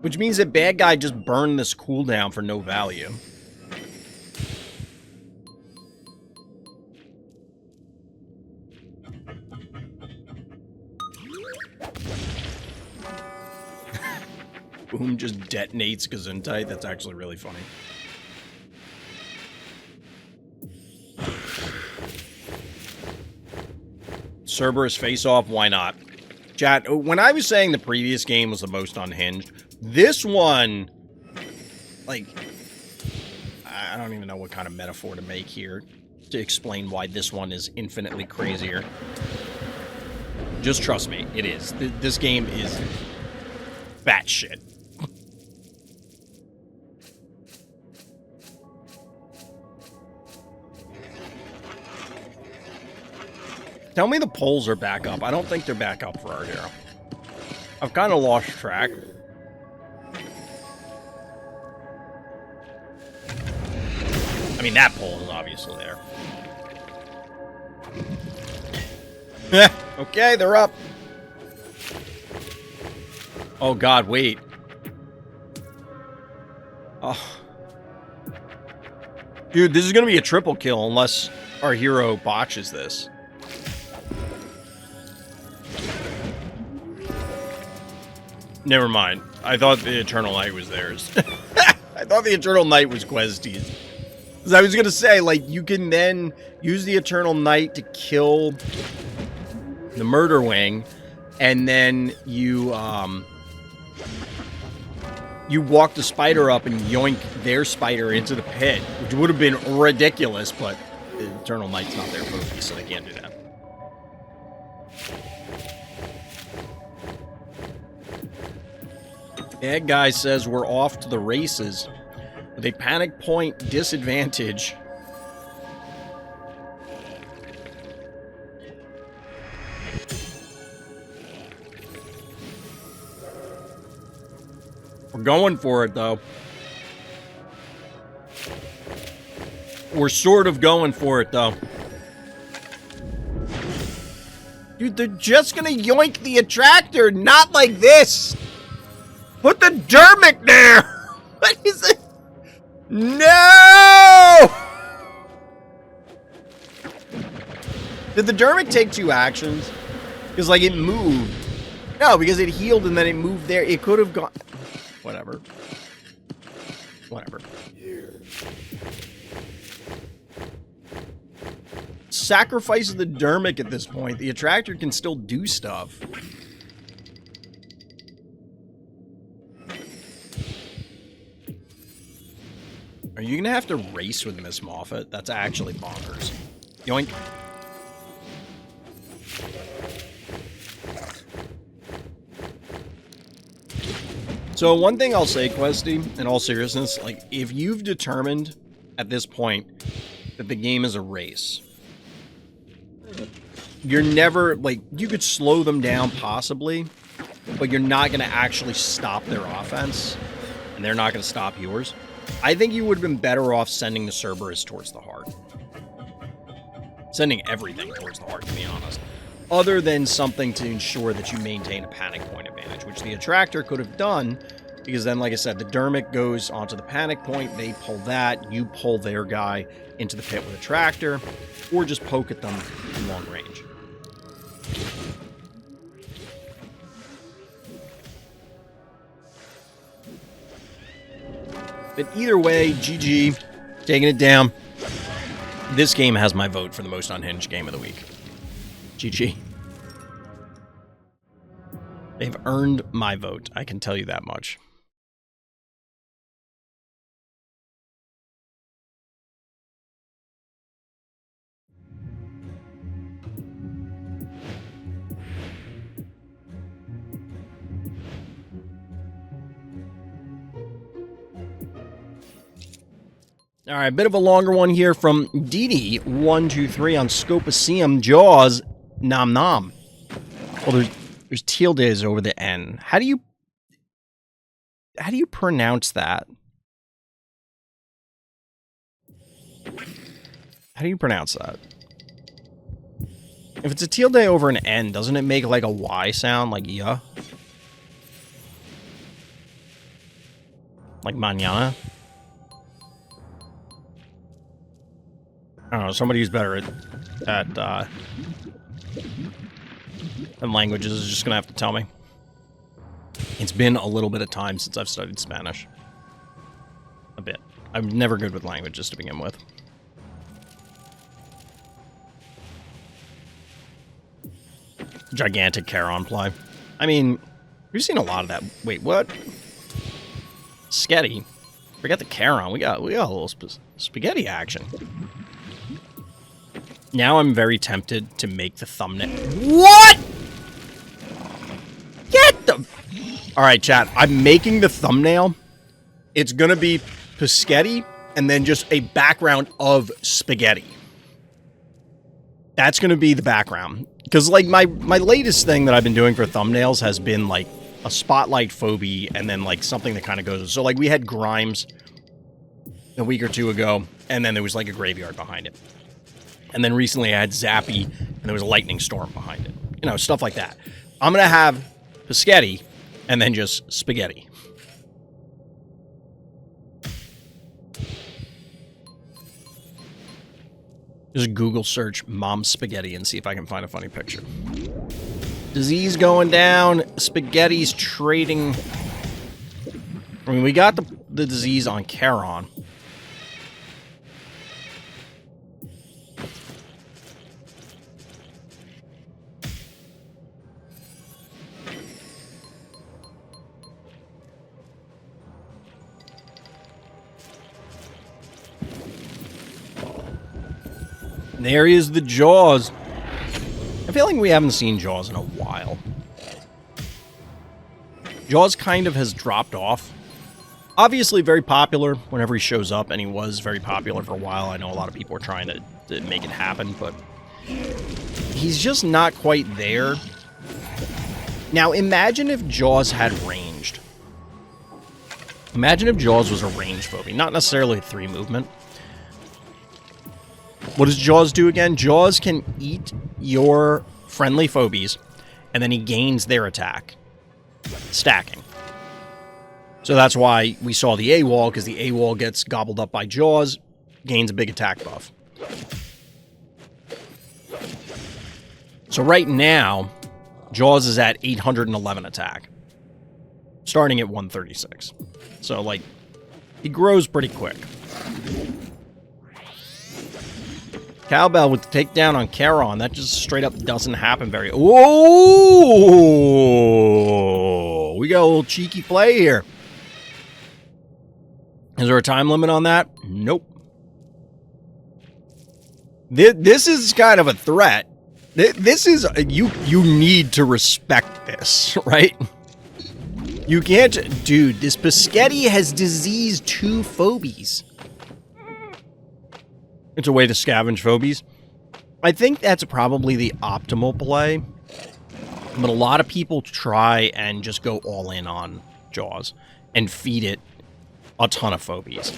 Which means that bad guy just burned this cooldown for no value. Boom just detonates Gesundheit. That's actually really funny. Cerberus face off, why not? Chat, when I was saying the previous game was the most unhinged, this one, like, I don't even know what kind of metaphor to make here to explain why this one is infinitely crazier. Just trust me, it is. This game is batshit. Tell me the polls are back up. I don't think they're back up for our hero. I've kind of lost track. I mean, that poll is obviously there. Okay, they're up. Oh, God, wait. Oh. Dude, this is going to be a triple kill unless our hero botches this. Never mind. I thought the Eternal Night was theirs. I thought the Eternal Night was qwuezty's. Because I was going to say, like, you can then use the Eternal Night to kill the Murder Wing, and then you walk the spider up and yoink their spider into the pit, which would have been ridiculous, but the Eternal Night's not their Phobies, so they can't do that. That guy says we're off to the races with a panic point disadvantage. We're going for it, though. We're sort of going for it, though. Dude, they're just gonna yoink the attractor, not like this! Put the dermic there! What is it? No! Did the dermic take 2 actions? Because, like, it moved. No, because it healed and then it moved there. It could have gone... Whatever. Whatever. Sacrifice the dermic at this point. The attractor can still do stuff. Are you gonna have to race with Miss Moffat? That's actually bonkers. Yoink. So one thing I'll say, qwuezty, in all seriousness, like, if you've determined at this point that the game is a race, you're never, like, you could slow them down possibly, but you're not going to actually stop their offense, and they're not going to stop yours. I think you would have been better off sending the Cerberus towards the heart. Sending everything towards the heart, to be honest. Other than something to ensure that you maintain a panic point advantage, which the attractor could have done, because then, like I said, the dermic goes onto the panic point, they pull that, you pull their guy into the pit with a tractor, or just poke at them in long range. But either way, GG, taking it down. This game has my vote for the most unhinged game of the week. GG. They've earned my vote, I can tell you that much. All right, bit of a longer one here from DD123 on Scopaceum Jaws Nom Nom. Well, there's tildes over the N. How do you pronounce that? How do you pronounce that? If it's a tilde over an N, doesn't it make like a Y sound, like yeah? Like mañana? I don't know, somebody who's better at than languages is just gonna have to tell me. It's been a little bit of time since I've studied Spanish. A bit. I'm never good with languages to begin with. Gigantic Charon play. I mean, we've seen a lot of that. Wait, what? Sketty. Forget the Charon. We got a little spaghetti action. Now I'm very tempted to make the thumbnail. What? Get the... Alright, chat. I'm making the thumbnail. It's gonna be Paschetti and then just a background of spaghetti. That's going to be the background. Because, like, my latest thing that I've been doing for thumbnails has been, like, a spotlight phobie and then, like, something that kind of goes... So, like, we had Grimes a week or two ago, and then there was, like, a graveyard behind it. And then recently I had Zappy, and there was a lightning storm behind it. You know, stuff like that. I'm going to have Pescetti, and then just spaghetti. Just Google search mom spaghetti and see if I can find a funny picture. Disease going down. Spaghetti's trading. I mean, we got the disease on Charon. There is the Jaws. I feel like we haven't seen Jaws in a while. Jaws kind of has dropped off. Obviously very popular whenever he shows up, and he was very popular for a while. I know a lot of people are trying to make it happen, but he's just not quite there. Now, imagine if Jaws had ranged. Imagine if Jaws was a range phobia, not necessarily a 3 movement. What does Jaws do again? Jaws can eat your friendly phobies, and then he gains their attack. Stacking. So that's why we saw the AWOL, because the AWOL gets gobbled up by Jaws, gains a big attack buff. So right now, Jaws is at 811 attack, starting at 136. So, like, he grows pretty quick. Cowbell with the takedown on Charon. That just straight up doesn't happen very... Whoa! We got a little cheeky play here. Is there a time limit on that? Nope. This is kind of a threat. This is... You need to respect this, right? You can't... Dude, this Pescetti has diseased 2 phobies. It's a way to scavenge phobies. I think that's probably the optimal play. But a lot of people try and just go all in on Jaws and feed it a ton of phobies.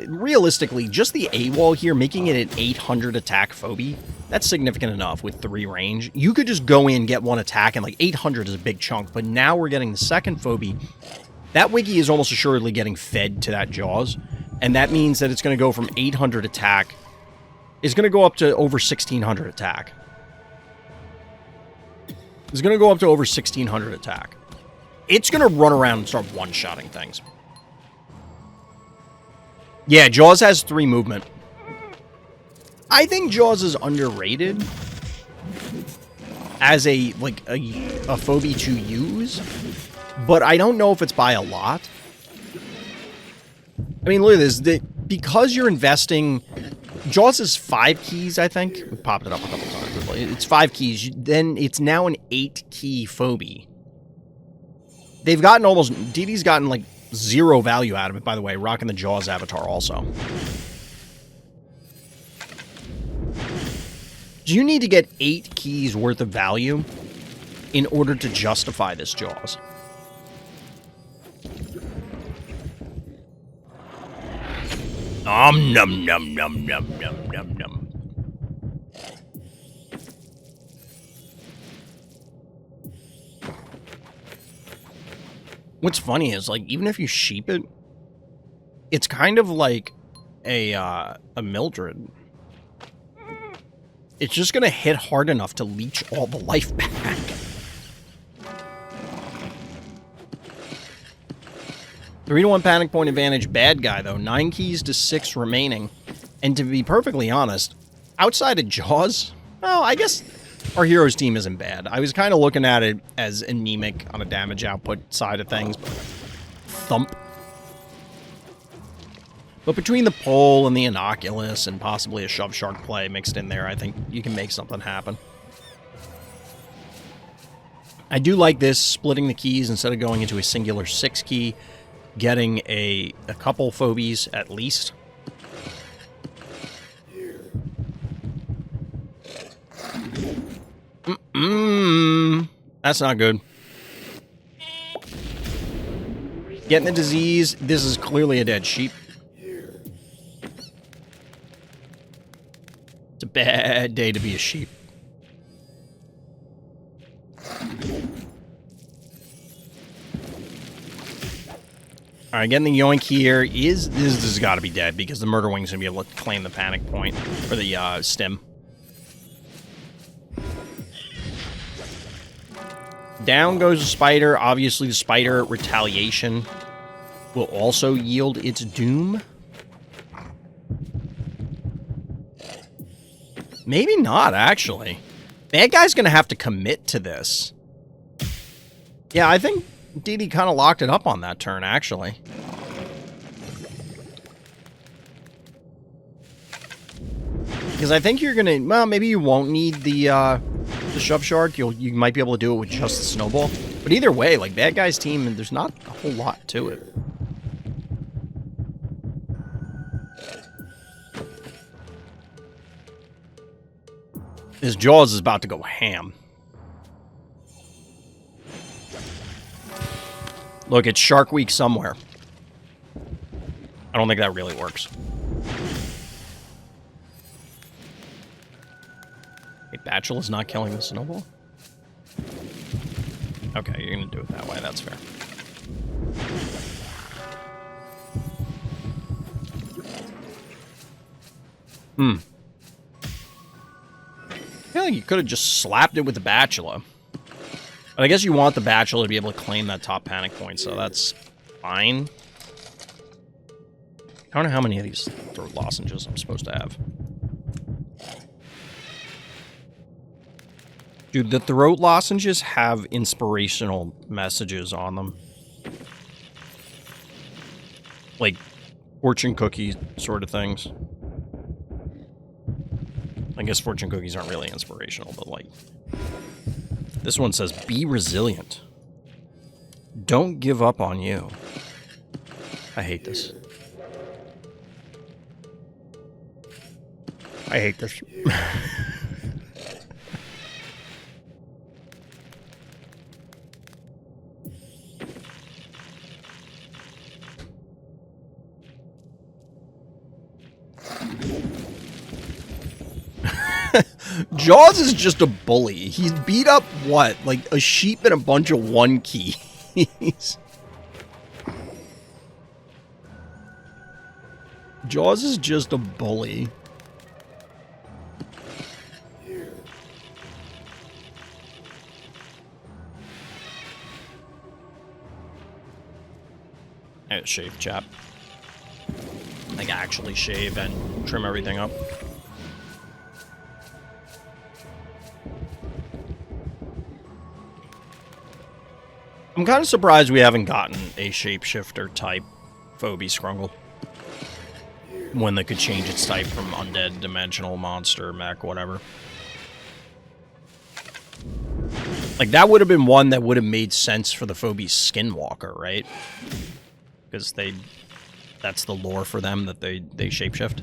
Realistically, just the AWOL here, making it an 800 attack phobie, that's significant enough with 3 range. You could just go in, get 1 attack, and like 800 is a big chunk. But now we're getting the second phobie. That wiki is almost assuredly getting fed to that Jaws. And that means that it's going to go from 800 attack... It's going to go up to over 1,600 attack. It's going to go up to over 1,600 attack. It's going to run around and start one-shotting things. Yeah, Jaws has 3 movement. I think Jaws is underrated as a phobie to use, but I don't know if it's by a lot. I mean, look at this. Because you're investing... Jaws is 5 keys, I think. We popped it up a couple times. It's 5 keys. Then it's now an 8-key phobie. They've gotten almost... DD's gotten, like, 0 value out of it, by the way. Rocking the Jaws avatar also. Do you need to get 8 keys worth of value in order to justify this Jaws? Num num num num num num num. What's funny is, like, even if you sheep it, it's kind of like a Mildred. It's just gonna hit hard enough to leech all the life back. 3-1 panic point advantage, bad guy, though. 9 keys to 6 remaining. And to be perfectly honest, outside of Jaws, well, I guess our heroes team isn't bad. I was kind of looking at it as anemic on a damage output side of things. But thump. But between the pole and the Inoculus and possibly a Shove Shark play mixed in there, I think you can make something happen. I do like this, splitting the keys instead of going into a singular 6 key. Getting a couple phobies at least. That's not good. Getting the disease. This is clearly a dead sheep. It's a bad day to be a sheep. Alright, getting the yoink here is... This has got to be dead, because the murder wing's going to be able to claim the panic point, or the stem. Down goes the spider. Obviously, the spider retaliation will also yield its doom. Maybe not, actually. Bad guy's going to have to commit to this. Yeah, I think DD kind of locked it up on that turn, actually. Because I think you're going to... Well, maybe you won't need the shove shark. You might be able to do it with just the snowball. But either way, like, bad guy's team, there's not a whole lot to it. His Jaws is about to go ham. Look, it's Shark Week somewhere. I don't think that really works. Hey, Bachelor's not killing the snowball? Okay, you're gonna do it that way, that's fair. I feel like you could have just slapped it with the Bachelor. But I guess you want the Bachelor to be able to claim that top panic point, so that's fine. I don't know how many of these throat lozenges I'm supposed to have. Dude, the throat lozenges have inspirational messages on them. Like, fortune cookie sort of things. I guess fortune cookies aren't really inspirational, but like... This one says, be resilient. Don't give up on you. I hate this. I hate this. Jaws is just a bully. He's beat up, what? Like, a sheep and a bunch of one keys. Jaws is just a bully. I gotta shave, chap. Like, actually shave and trim everything up. I'm kind of surprised we haven't gotten a shapeshifter type Phobies Scrungle. One that could change its type from undead, dimensional, monster, mech, whatever. Like, that would have been one that would have made sense for the Phobies Skinwalker, right? Because that's the lore for them, that they shapeshift.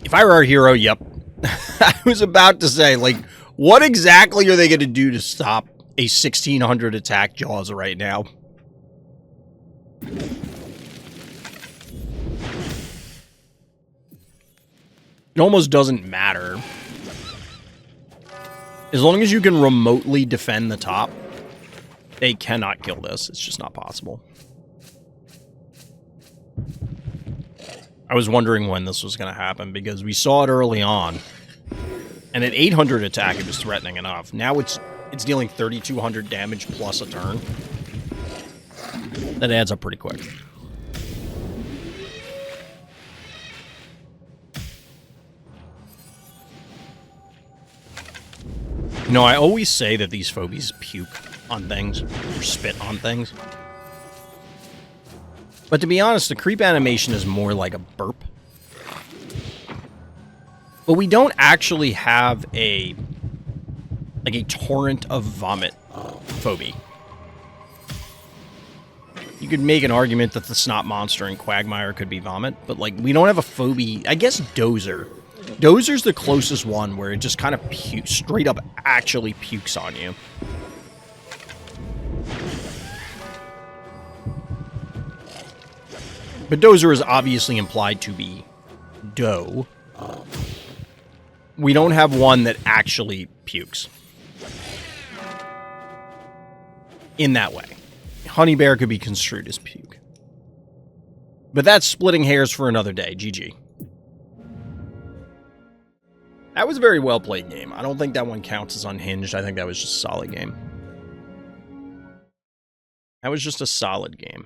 If I were our hero, yep. I was about to say, like, what exactly are they going to do to stop a 1600 attack Jaws right now? It almost doesn't matter. As long as you can remotely defend the top, they cannot kill this. It's just not possible. I was wondering when this was going to happen, because we saw it early on. And at 800 attack, it was threatening enough. Now it's dealing 3,200 damage plus a turn. That adds up pretty quick. You know, I always say that these Phobies puke on things, or spit on things. But to be honest, the creep animation is more like a burp. But we don't actually have a torrent of vomit phobie. You could make an argument that the snot monster in Quagmire could be vomit, but, like, we don't have a phobie. I guess Dozer. Dozer's the closest one where it just kind of straight up actually pukes on you. But Dozer is obviously implied to be dough. We don't have one that actually pukes. In that way. Honey Bear could be construed as puke. But that's splitting hairs for another day. GG. That was a very well played game. I don't think that one counts as unhinged. I think that was just a solid game. That was just a solid game.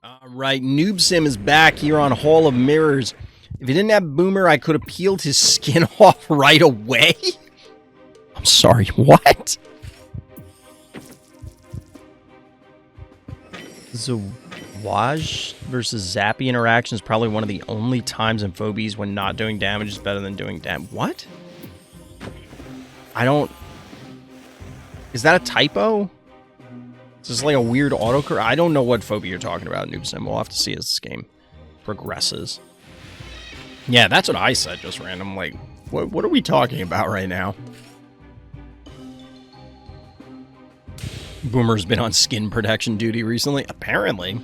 Alright, noobsim is back here on Hall of Mirrors. If he didn't have Boomer, I could have peeled his skin off right away. I'm sorry, what? Zawaj versus Zappy interaction is probably one of the only times in Phobies when not doing damage is better than doing damage. What? I don't... Is that a typo? Is this like a weird autocorrect? I don't know what phobia you're talking about, noobsim. We'll have to see as this game progresses. Yeah, that's what I said just random. Like, what are we talking about right now? Boomer's been on skin protection duty recently, apparently.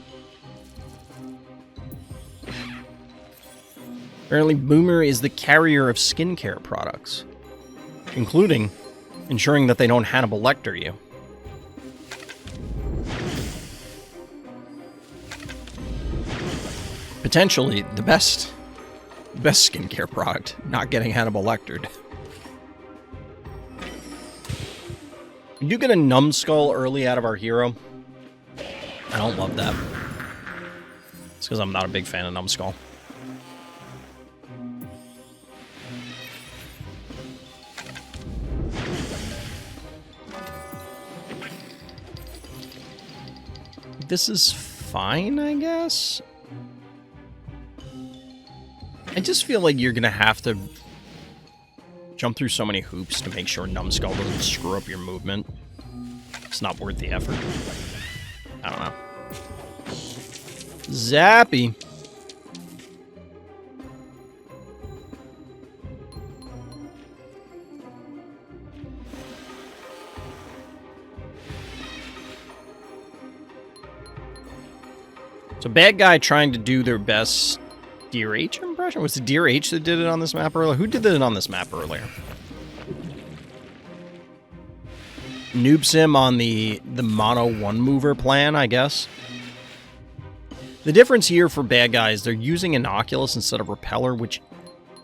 Apparently, Boomer is the carrier of skincare products, including ensuring that they don't Hannibal Lecter you. Potentially the best skincare product, not getting Hannibal Lectered. You get a numbskull early out of our hero. I don't love that. It's because I'm not a big fan of numbskull. This is fine, I guess. I just feel like you're gonna have to jump through so many hoops to make sure numbskull doesn't screw up your movement. It's not worth the effort. I don't know. Zappy. So bad guy trying to do their best dearh impression? Was it dearh that did it on this map earlier? Who did it on this map earlier? Noobsim on the mono one mover plan, I guess. The difference here for bad guys, they're using Inoculus instead of Repeller, which,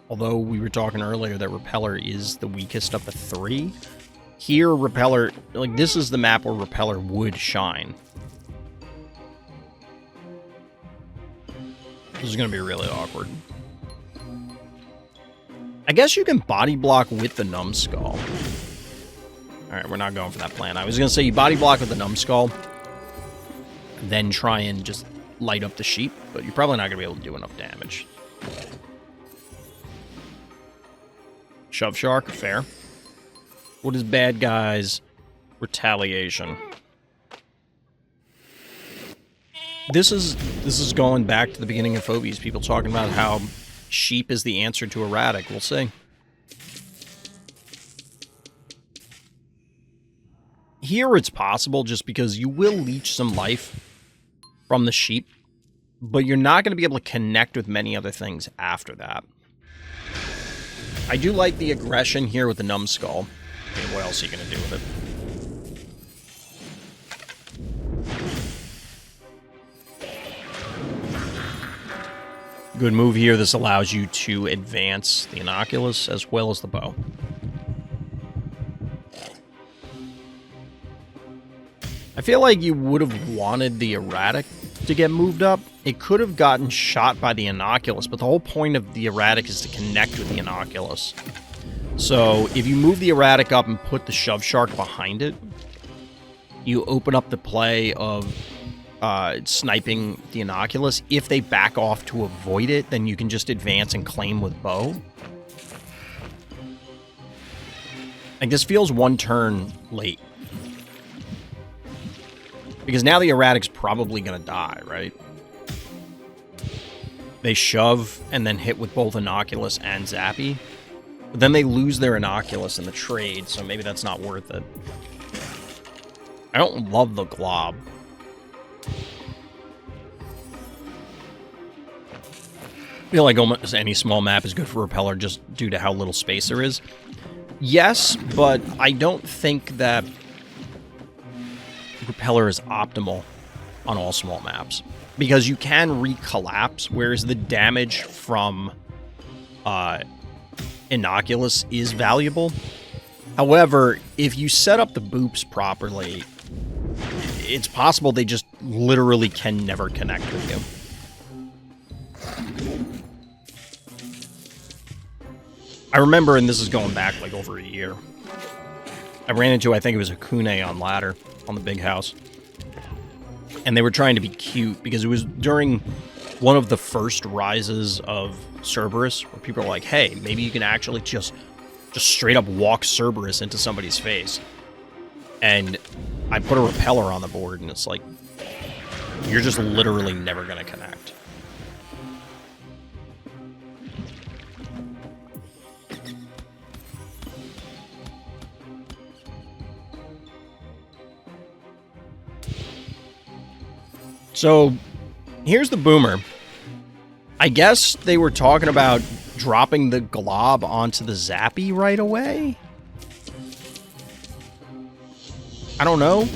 although we were talking earlier that Repeller is the weakest of the three, here Repeller, like this is the map where Repeller would shine. This is going to be really awkward. I guess you can body block with the numbskull. Alright, we're not going for that plan. I was going to say you body block with the numbskull, then try and just light up the sheep, but you're probably not going to be able to do enough damage. Shove Shark, fair. What is bad guys' retaliation? This is going back to the beginning of Phobies. People talking about how sheep is the answer to erratic. We'll see. Here it's possible just because you will leech some life from the sheep, but you're not going to be able to connect with many other things after that. I do like the aggression here with the numbskull. I mean, what else are you going to do with it? Good move here. This allows you to advance the Inoculus as well as the bow. I feel like you would have wanted the erratic to get moved up. It could have gotten shot by the Inoculus, but the whole point of the erratic is to connect with the Inoculus. So if you move the erratic up and put the Shove Shark behind it, you open up the play of sniping the Inoculus. If they back off to avoid it, then you can just advance and claim with bow. Like, this feels one turn late. Because now the erratic's probably going to die, right? They shove and then hit with both Inoculus and Zappy. But then they lose their Inoculus in the trade, so maybe that's not worth it. I don't love the glob. I feel like almost any small map is good for Repeller just due to how little space there is. Yes, but I don't think that Repeller is optimal on all small maps. Because you can recollapse, whereas the damage from Inoculus is valuable. However, if you set up the boops properly, it's possible they just literally can never connect with you. I remember, and this is going back like over a year, I ran into, I think it was a Kune on ladder on the big house. And they were trying to be cute because it was during one of the first rises of Cerberus where people are like, hey, maybe you can actually just straight up walk Cerberus into somebody's face. And I put a Repeller on the board and it's like, you're just literally never going to connect. So, here's the boomer. I guess they were talking about dropping the glob onto the Zappy right away? I don't know.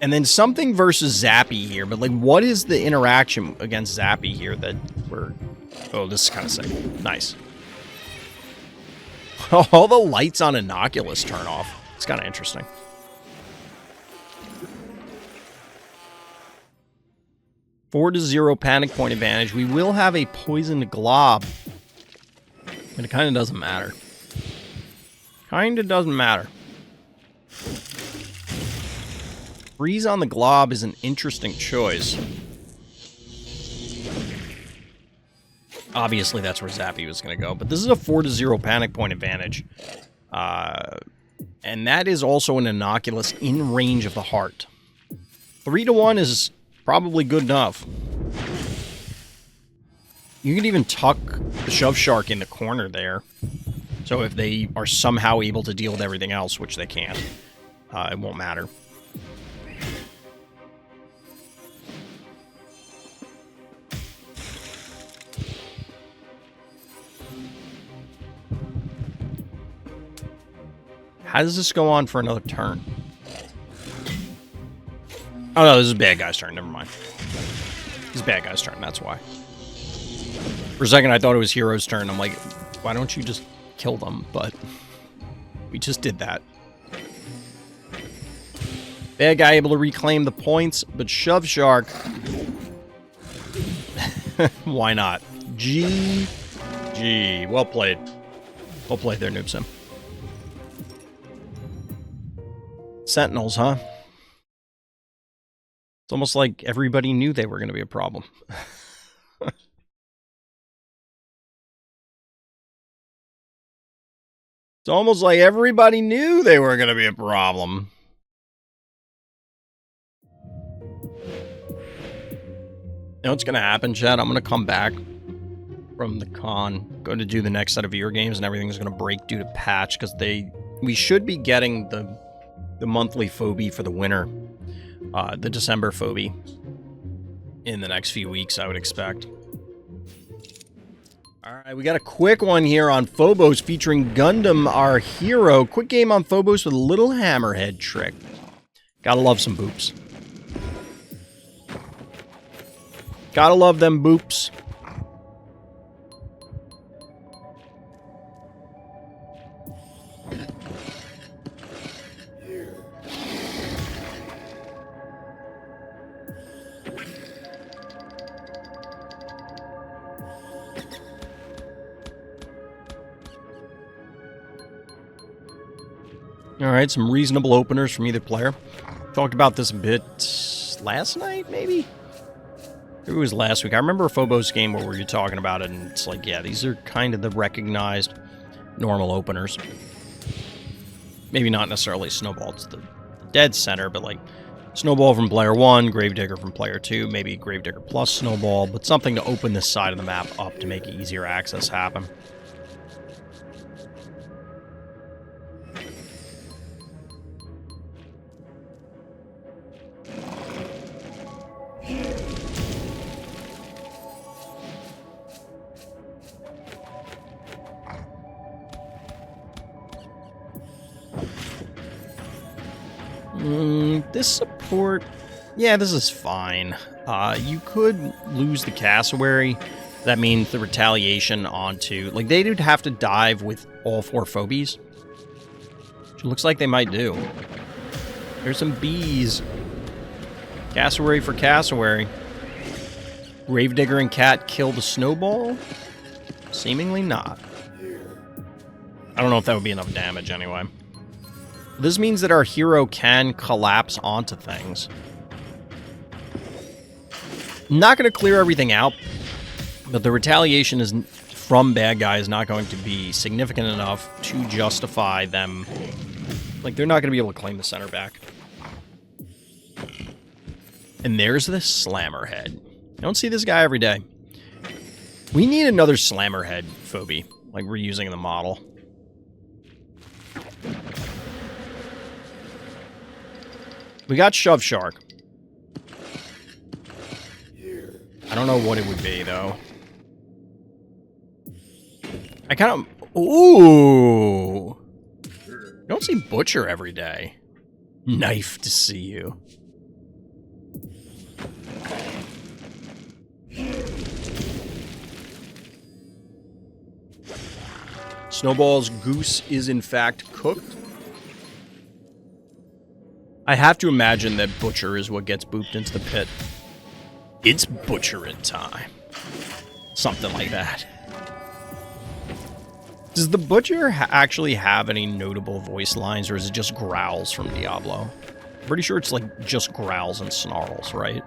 And then something versus Zappy here, but like, what is the interaction against Zappy here that we're... Oh, this is kind of sick. Nice. All the lights on Inoculus turn off. It's kind of interesting. Four to 0 panic point advantage. We will have a poisoned glob. But it kind of doesn't matter. Kind of doesn't matter. Freeze on the glob is an interesting choice. Obviously, that's where Zappy was going to go. But this is a 4 to 0 panic point advantage. And that is also an Inoculus in range of the heart. 3 to 1 is probably good enough. You can even tuck the Shove Shark in the corner there. So if they are somehow able to deal with everything else, which they can't, it won't matter. How does this go on for another turn? Oh no, this is bad guy's turn. Never mind. This is bad guy's turn, that's why. For a second, I thought it was Hero's turn. I'm like, why don't you just kill them? But we just did that. Bad guy able to reclaim the points, but Shove Shark... why not? GG. Well played. Well played there, noobsim. Sentinels, huh? It's almost like everybody knew they were going to be a problem. It's almost like everybody knew they were going to be a problem. You know what's going to happen, chat? I'm going to come back from the con, going to do the next set of viewer games, and everything's going to break due to patch, because we should be getting the monthly Phobie for the winter, the December Phobie, in the next few weeks, I would expect. Alright, we got a quick one here on Phobos featuring Gundam, our hero. Quick game on Phobos with a little hammerhead trick. Gotta love some boops. Gotta love them boops. Alright, some reasonable openers from either player. Talked about this a bit last night, maybe? It was last week. I remember a Phobos game where we were talking about it, and it's like, yeah, these are kind of the recognized normal openers. Maybe not necessarily Snowball to the dead center, but like Snowball from player 1, Gravedigger from player 2, maybe Gravedigger plus Snowball, but something to open this side of the map up to make easier access happen. This support, yeah, this is fine. You could lose the cassowary. That means the retaliation onto, like, they would have to dive with all 4 phobies. Which it looks like they might do. There's some bees. Cassowary for cassowary. Gravedigger and cat kill the snowball? Seemingly not. I don't know if that would be enough damage anyway. This means that our hero can collapse onto things. Not going to clear everything out, but the retaliation is from bad guys not going to be significant enough to justify them. Like, they're not going to be able to claim the center back. And there's the Slammerhead. I don't see this guy every day. We need another Slammerhead phobie, like we're using in the model. We got Shove Shark. I don't know what it would be, though. I kind of... Ooh! You don't see Butcher every day. Knife to see you. Snowball's goose is, in fact, cooked. I have to imagine that Butcher is what gets booped into the pit. It's butchering time. Something like that. Does the Butcher actually have any notable voice lines, or is it just growls from Diablo? I'm pretty sure it's like just growls and snarls, right?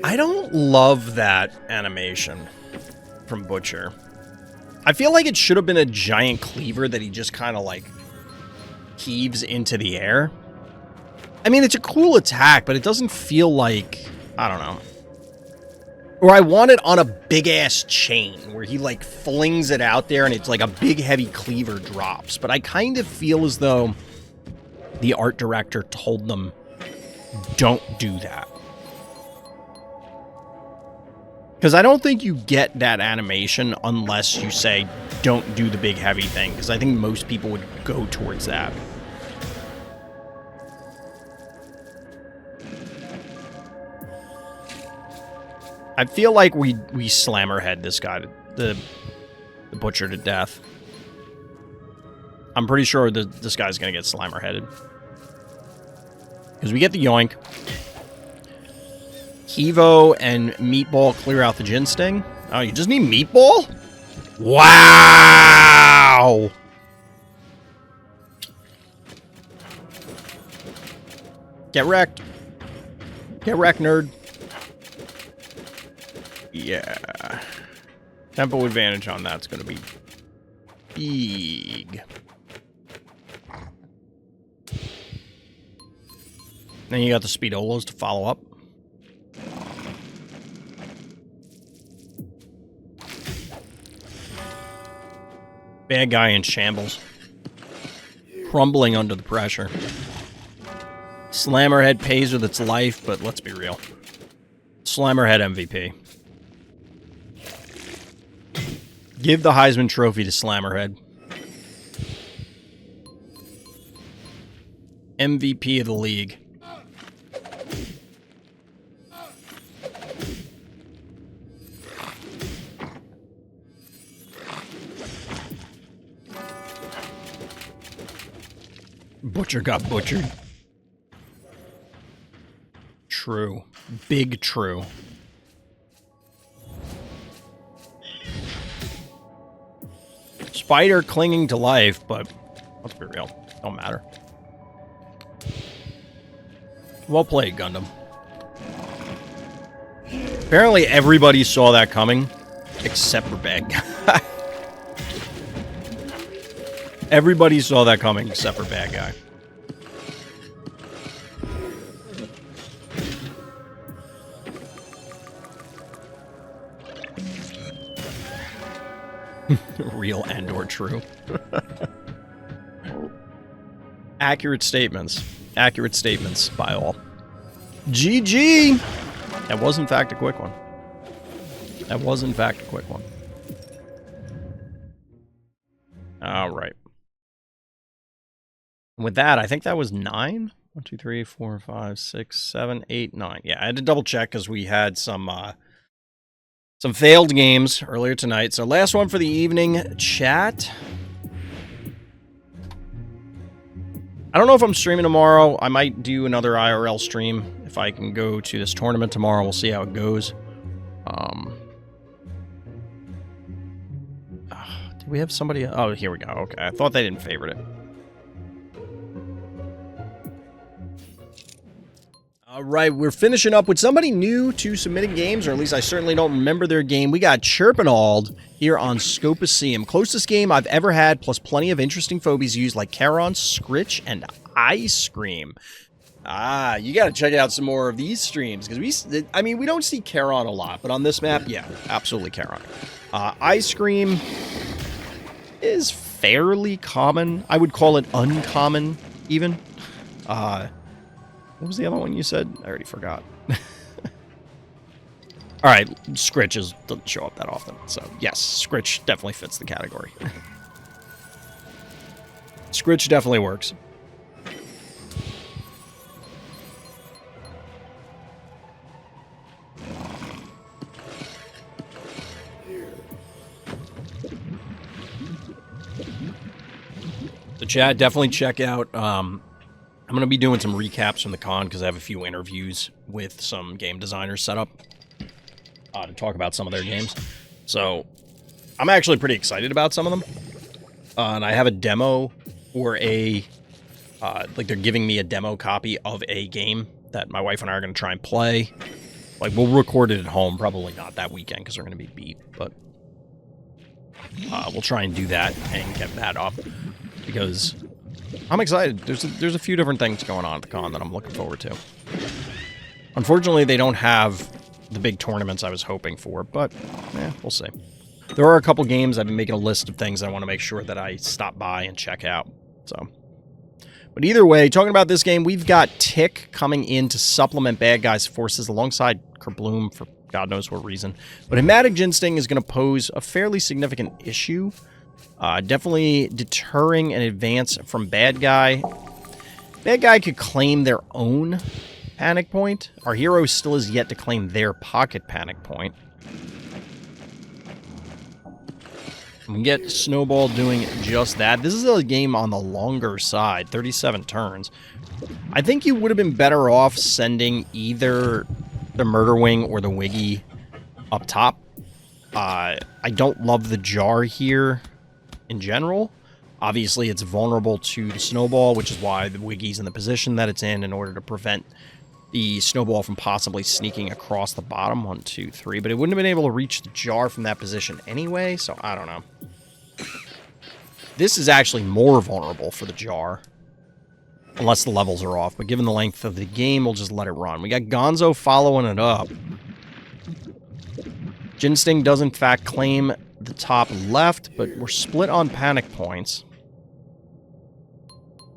I don't love that animation from Butcher. I feel like it should have been a giant cleaver that he just kind of like heaves into the air. I mean, it's a cool attack, but it doesn't feel like, I don't know. Or I want it on a big ass chain where he like flings it out there and it's like a big heavy cleaver drops. But I kind of feel as though the art director told them, don't do that. Because I don't think you get that animation unless you say, don't do the big heavy thing. Because I think most people would go towards that. I feel like we Slammerhead this guy, the Butcher, to death. I'm pretty sure that this guy's going to get Slammerheaded. Because we get the yoink. Evo and Meatball clear out the Gin Sting. Oh, you just need Meatball? Wow! Get wrecked. Get wrecked, nerd. Yeah. Tempo advantage on that's going to be big. Then you got the Speedolos to follow up. Bad guy in shambles. Crumbling under the pressure. Slammerhead pays with its life, but let's be real. Slammerhead MVP. Give the Heisman Trophy to Slammerhead. MVP of the league. Butcher got butchered. True. Big true. Spider clinging to life, but let's be real. Don't matter. Well played, Gundam. Apparently everybody saw that coming, except for bad guy. Everybody saw that coming, except for bad guy. Real and or true. Accurate statements. Accurate statements by all. GG! That was, in fact, a quick one. That was, in fact, a quick one. Alright. With that, I think that was 9? 1, 2, 3, 4, 5, 6, 7, 8, 9. Yeah, I had to double check because we had some failed games earlier tonight. So last one for the evening, chat. I don't know if I'm streaming tomorrow. I might do another IRL stream if I can go to this tournament tomorrow. We'll see how it goes. Did we have somebody? Oh, here we go. Okay, I thought they didn't favorite it. All right, we're finishing up with somebody new to submitting games, or at least I certainly don't remember their game. We got Chirpinald here on succubusaloo. Closest game I've ever had, plus plenty of interesting phobies used like Charon, Scritch, and Ice Cream. Ah, you got to check out some more of these streams, because we don't see Charon a lot, but on this map, yeah, absolutely Charon. Ice Cream is fairly common. I would call it uncommon, even. What was the other one you said? I already forgot. Alright, Scritch doesn't show up that often. So, yes, Scritch definitely fits the category. Scritch definitely works. So, chat, definitely check out... I'm going to be doing some recaps from the con because I have a few interviews with some game designers set up to talk about some of their games. So I'm actually pretty excited about some of them. And I have a demo or like they're giving me a demo copy of a game that my wife and I are going to try and play. Like we'll record it at home, probably not that weekend because they're going to be beat, but we'll try and do that and get that up because... I'm excited. There's a few different things going on at the con that I'm looking forward to. Unfortunately, they don't have the big tournaments I was hoping for, but we'll see. There are a couple games I've been making a list of things I want to make sure that I stop by and check out. So, but either way, talking about this game, we've got Tick coming in to supplement Bad Guy's forces alongside Kerbloom for God knows what reason. But Hematic Ginsting is going to pose a fairly significant issue. Definitely deterring an advance from Bad Guy. Bad Guy could claim their own panic point. Our hero still is yet to claim their pocket panic point. We can get Snowball doing just that. This is a game on the longer side, 37 turns. I think you would have been better off sending either the Murder Wing or the Wiggy up top. I don't love the jar here. In general, obviously it's vulnerable to the snowball, which is why the Wiggy's in the position that it's in order to prevent the snowball from possibly sneaking across the bottom. 1, 2, 3, but it wouldn't have been able to reach the jar from that position anyway, so I don't know. This is actually more vulnerable for the jar, unless the levels are off, but given the length of the game, we'll just let it run. We got Gonzo following it up. Ginsting does in fact claim the top left, but we're split on panic points.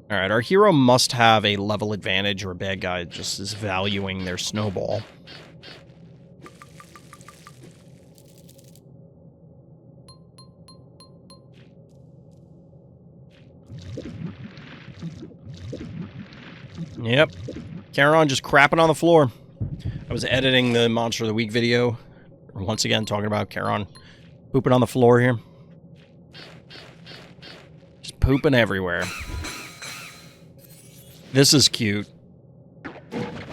Alright, our hero must have a level advantage, or a Bad Guy just is valuing their snowball. Yep. Charon just crapping on the floor. I was editing the Monster of the Week video. Once again, talking about Charon pooping on the floor here. Just pooping everywhere. This is cute.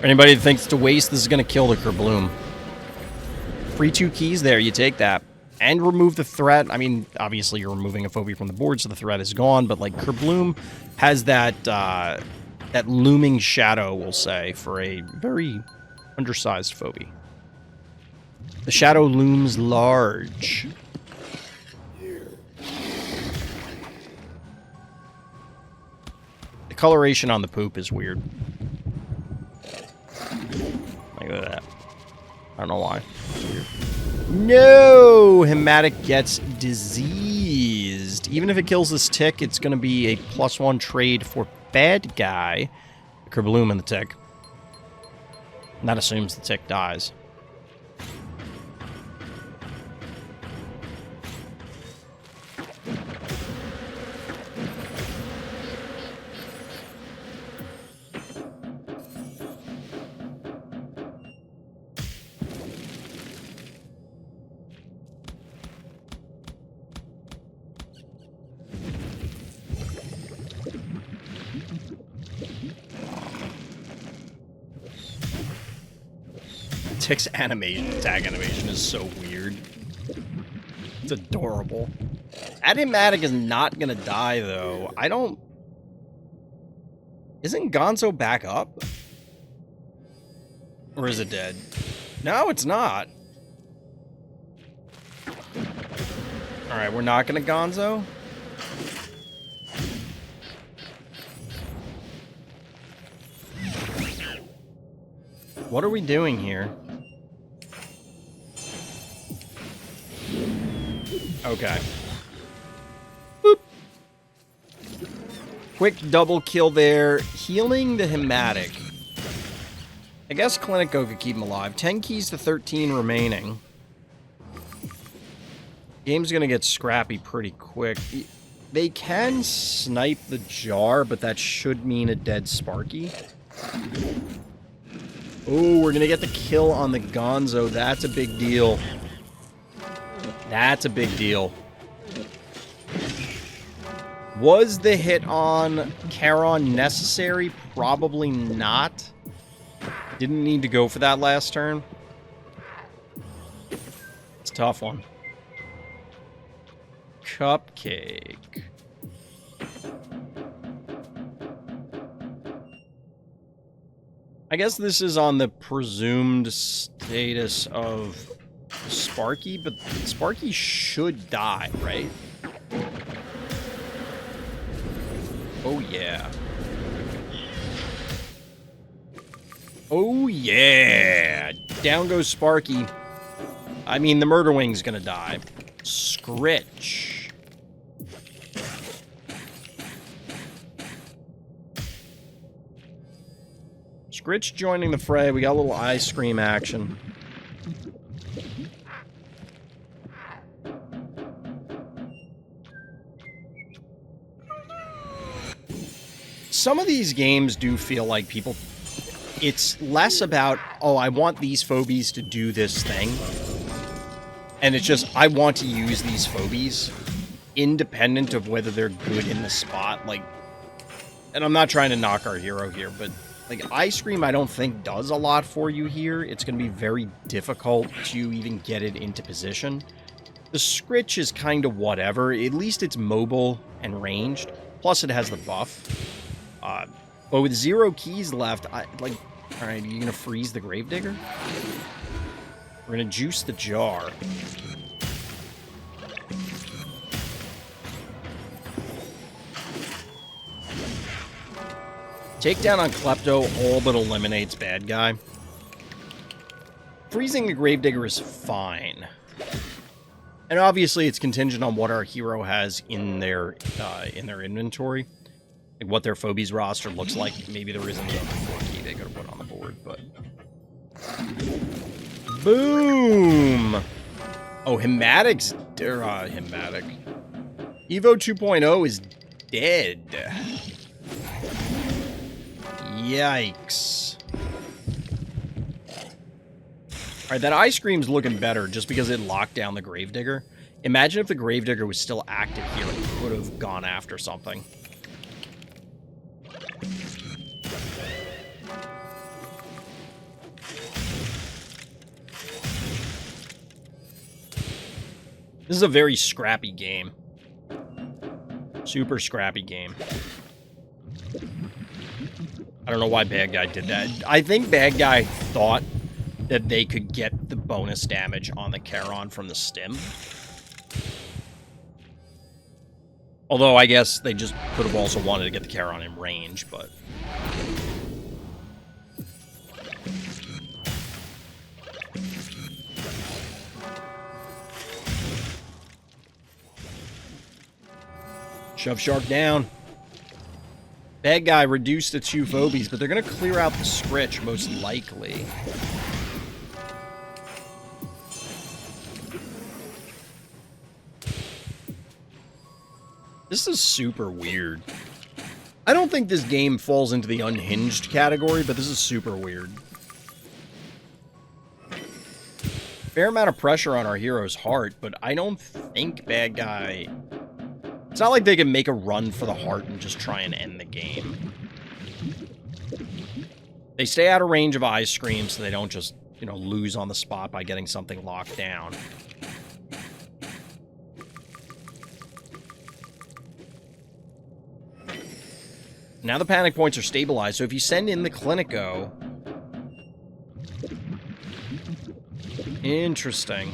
Anybody that thinks to waste, this is going to kill the Kerbloom. Free 2 keys there, you take that. And remove the threat. I mean, obviously you're removing a phobia from the board, so the threat is gone, but like Kerbloom has that that looming shadow, we'll say, for a very undersized phobia. The shadow looms large. The coloration on the poop is weird. Look at that. I don't know why. It's weird. No! Hematic gets diseased. Even if it kills this tick, it's going to be a +1 trade for bad guy. Kerbloom and the tick. And that assumes the tick dies. Tick's tag animation is so weird. It's adorable. Adimatic is not gonna die, though. I don't... Isn't Gonzo back up? Or is it dead? No, it's not. Alright, we're not gonna Gonzo? What are we doing here? Okay. Boop. Quick double kill there. Healing the Hematic. I guess Clinico could keep him alive. 10 keys to 13 remaining. Game's gonna get scrappy pretty quick. They can snipe the jar, but that should mean a dead Sparky. Oh, we're gonna get the kill on the Gonzo. That's a big deal. That's a big deal. Was the hit on Charon necessary? Probably not. Didn't need to go for that last turn. It's a tough one. Cupcake. I guess this is on the presumed status of Sparky, but Sparky should die, right? Oh, yeah. Oh, yeah. Down goes Sparky. I mean, the Murder Wing's gonna die. Scritch. Scritch joining the fray. We got a little ice cream action. Some of these games do feel like people... It's less about, oh, I want these phobies to do this thing. And it's just, I want to use these phobies independent of whether they're good in the spot. Like, and I'm not trying to knock our hero here, but like Ice Cream I don't think does a lot for you here. It's going to be very difficult to even get it into position. The Scritch is kind of whatever. At least it's mobile and ranged. Plus it has the buff. But with 0 keys left, alright, are you going to freeze the Gravedigger? We're going to juice the jar. Takedown on Klepto all but eliminates bad guy. Freezing the Gravedigger is fine. And obviously it's contingent on what our hero has in their inventory. Like what their Phobies roster looks like. Maybe there isn't a key they could have put on the board, but... Boom! Oh, Hematic's... Hematic. Evo 2.0 is dead. Yikes. Alright, that Ice Cream's looking better just because it locked down the Gravedigger. Imagine if the Gravedigger was still active here and could have gone after something. This is a very scrappy game. Super scrappy game. I don't know why Bad Guy did that. I think Bad Guy thought that they could get the bonus damage on the Charon from the stim. Although, I guess they just could have also wanted to get the Charon in range, but... Shove Shark down. Bad Guy reduced to 2 Phobies, but they're going to clear out the Scritch, most likely. This is super weird. I don't think this game falls into the unhinged category, but this is super weird. Fair amount of pressure on our hero's heart, but I don't think Bad Guy... It's not like they can make a run for the heart and just try and end the game. They stay out of range of Ice Scream so they don't just, you know, lose on the spot by getting something locked down. Now the panic points are stabilized, so if you send in the Clinico... Interesting.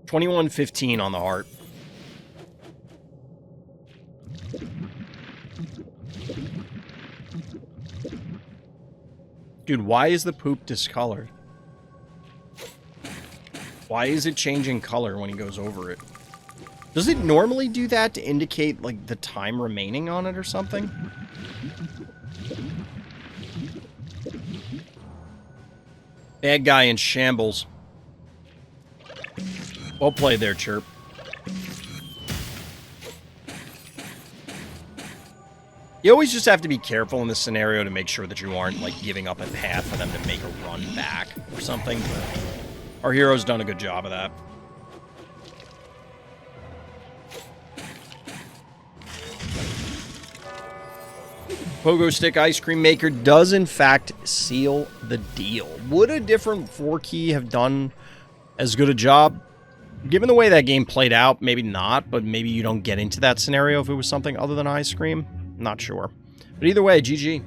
$21.15 on the heart. Dude, why is the poop discolored? Why is it changing color when he goes over it? Does it normally do that to indicate, like, the time remaining on it or something? Bad Guy in shambles. Well played there, Chirp. You always just have to be careful in this scenario to make sure that you aren't, like, giving up a path for them to make a run back or something. Our hero's done a good job of that. Pogo Stick Ice Cream Maker does, in fact, seal the deal. Would a different 4-key have done as good a job? Given the way that game played out, maybe not, but maybe you don't get into that scenario if it was something other than Ice Cream. Not sure. But either way, GG.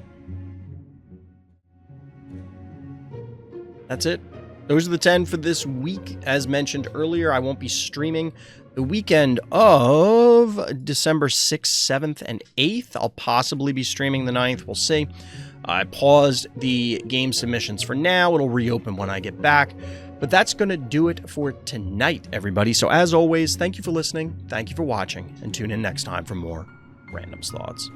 That's it. Those are the 10 for this week. As mentioned earlier, I won't be streaming the weekend of December 6th, 7th, and 8th. I'll possibly be streaming the 9th. We'll see. I paused the game submissions for now. It'll reopen when I get back. But that's going to do it for tonight, everybody. So as always, thank you for listening. Thank you for watching. And tune in next time for more Random Thoughts.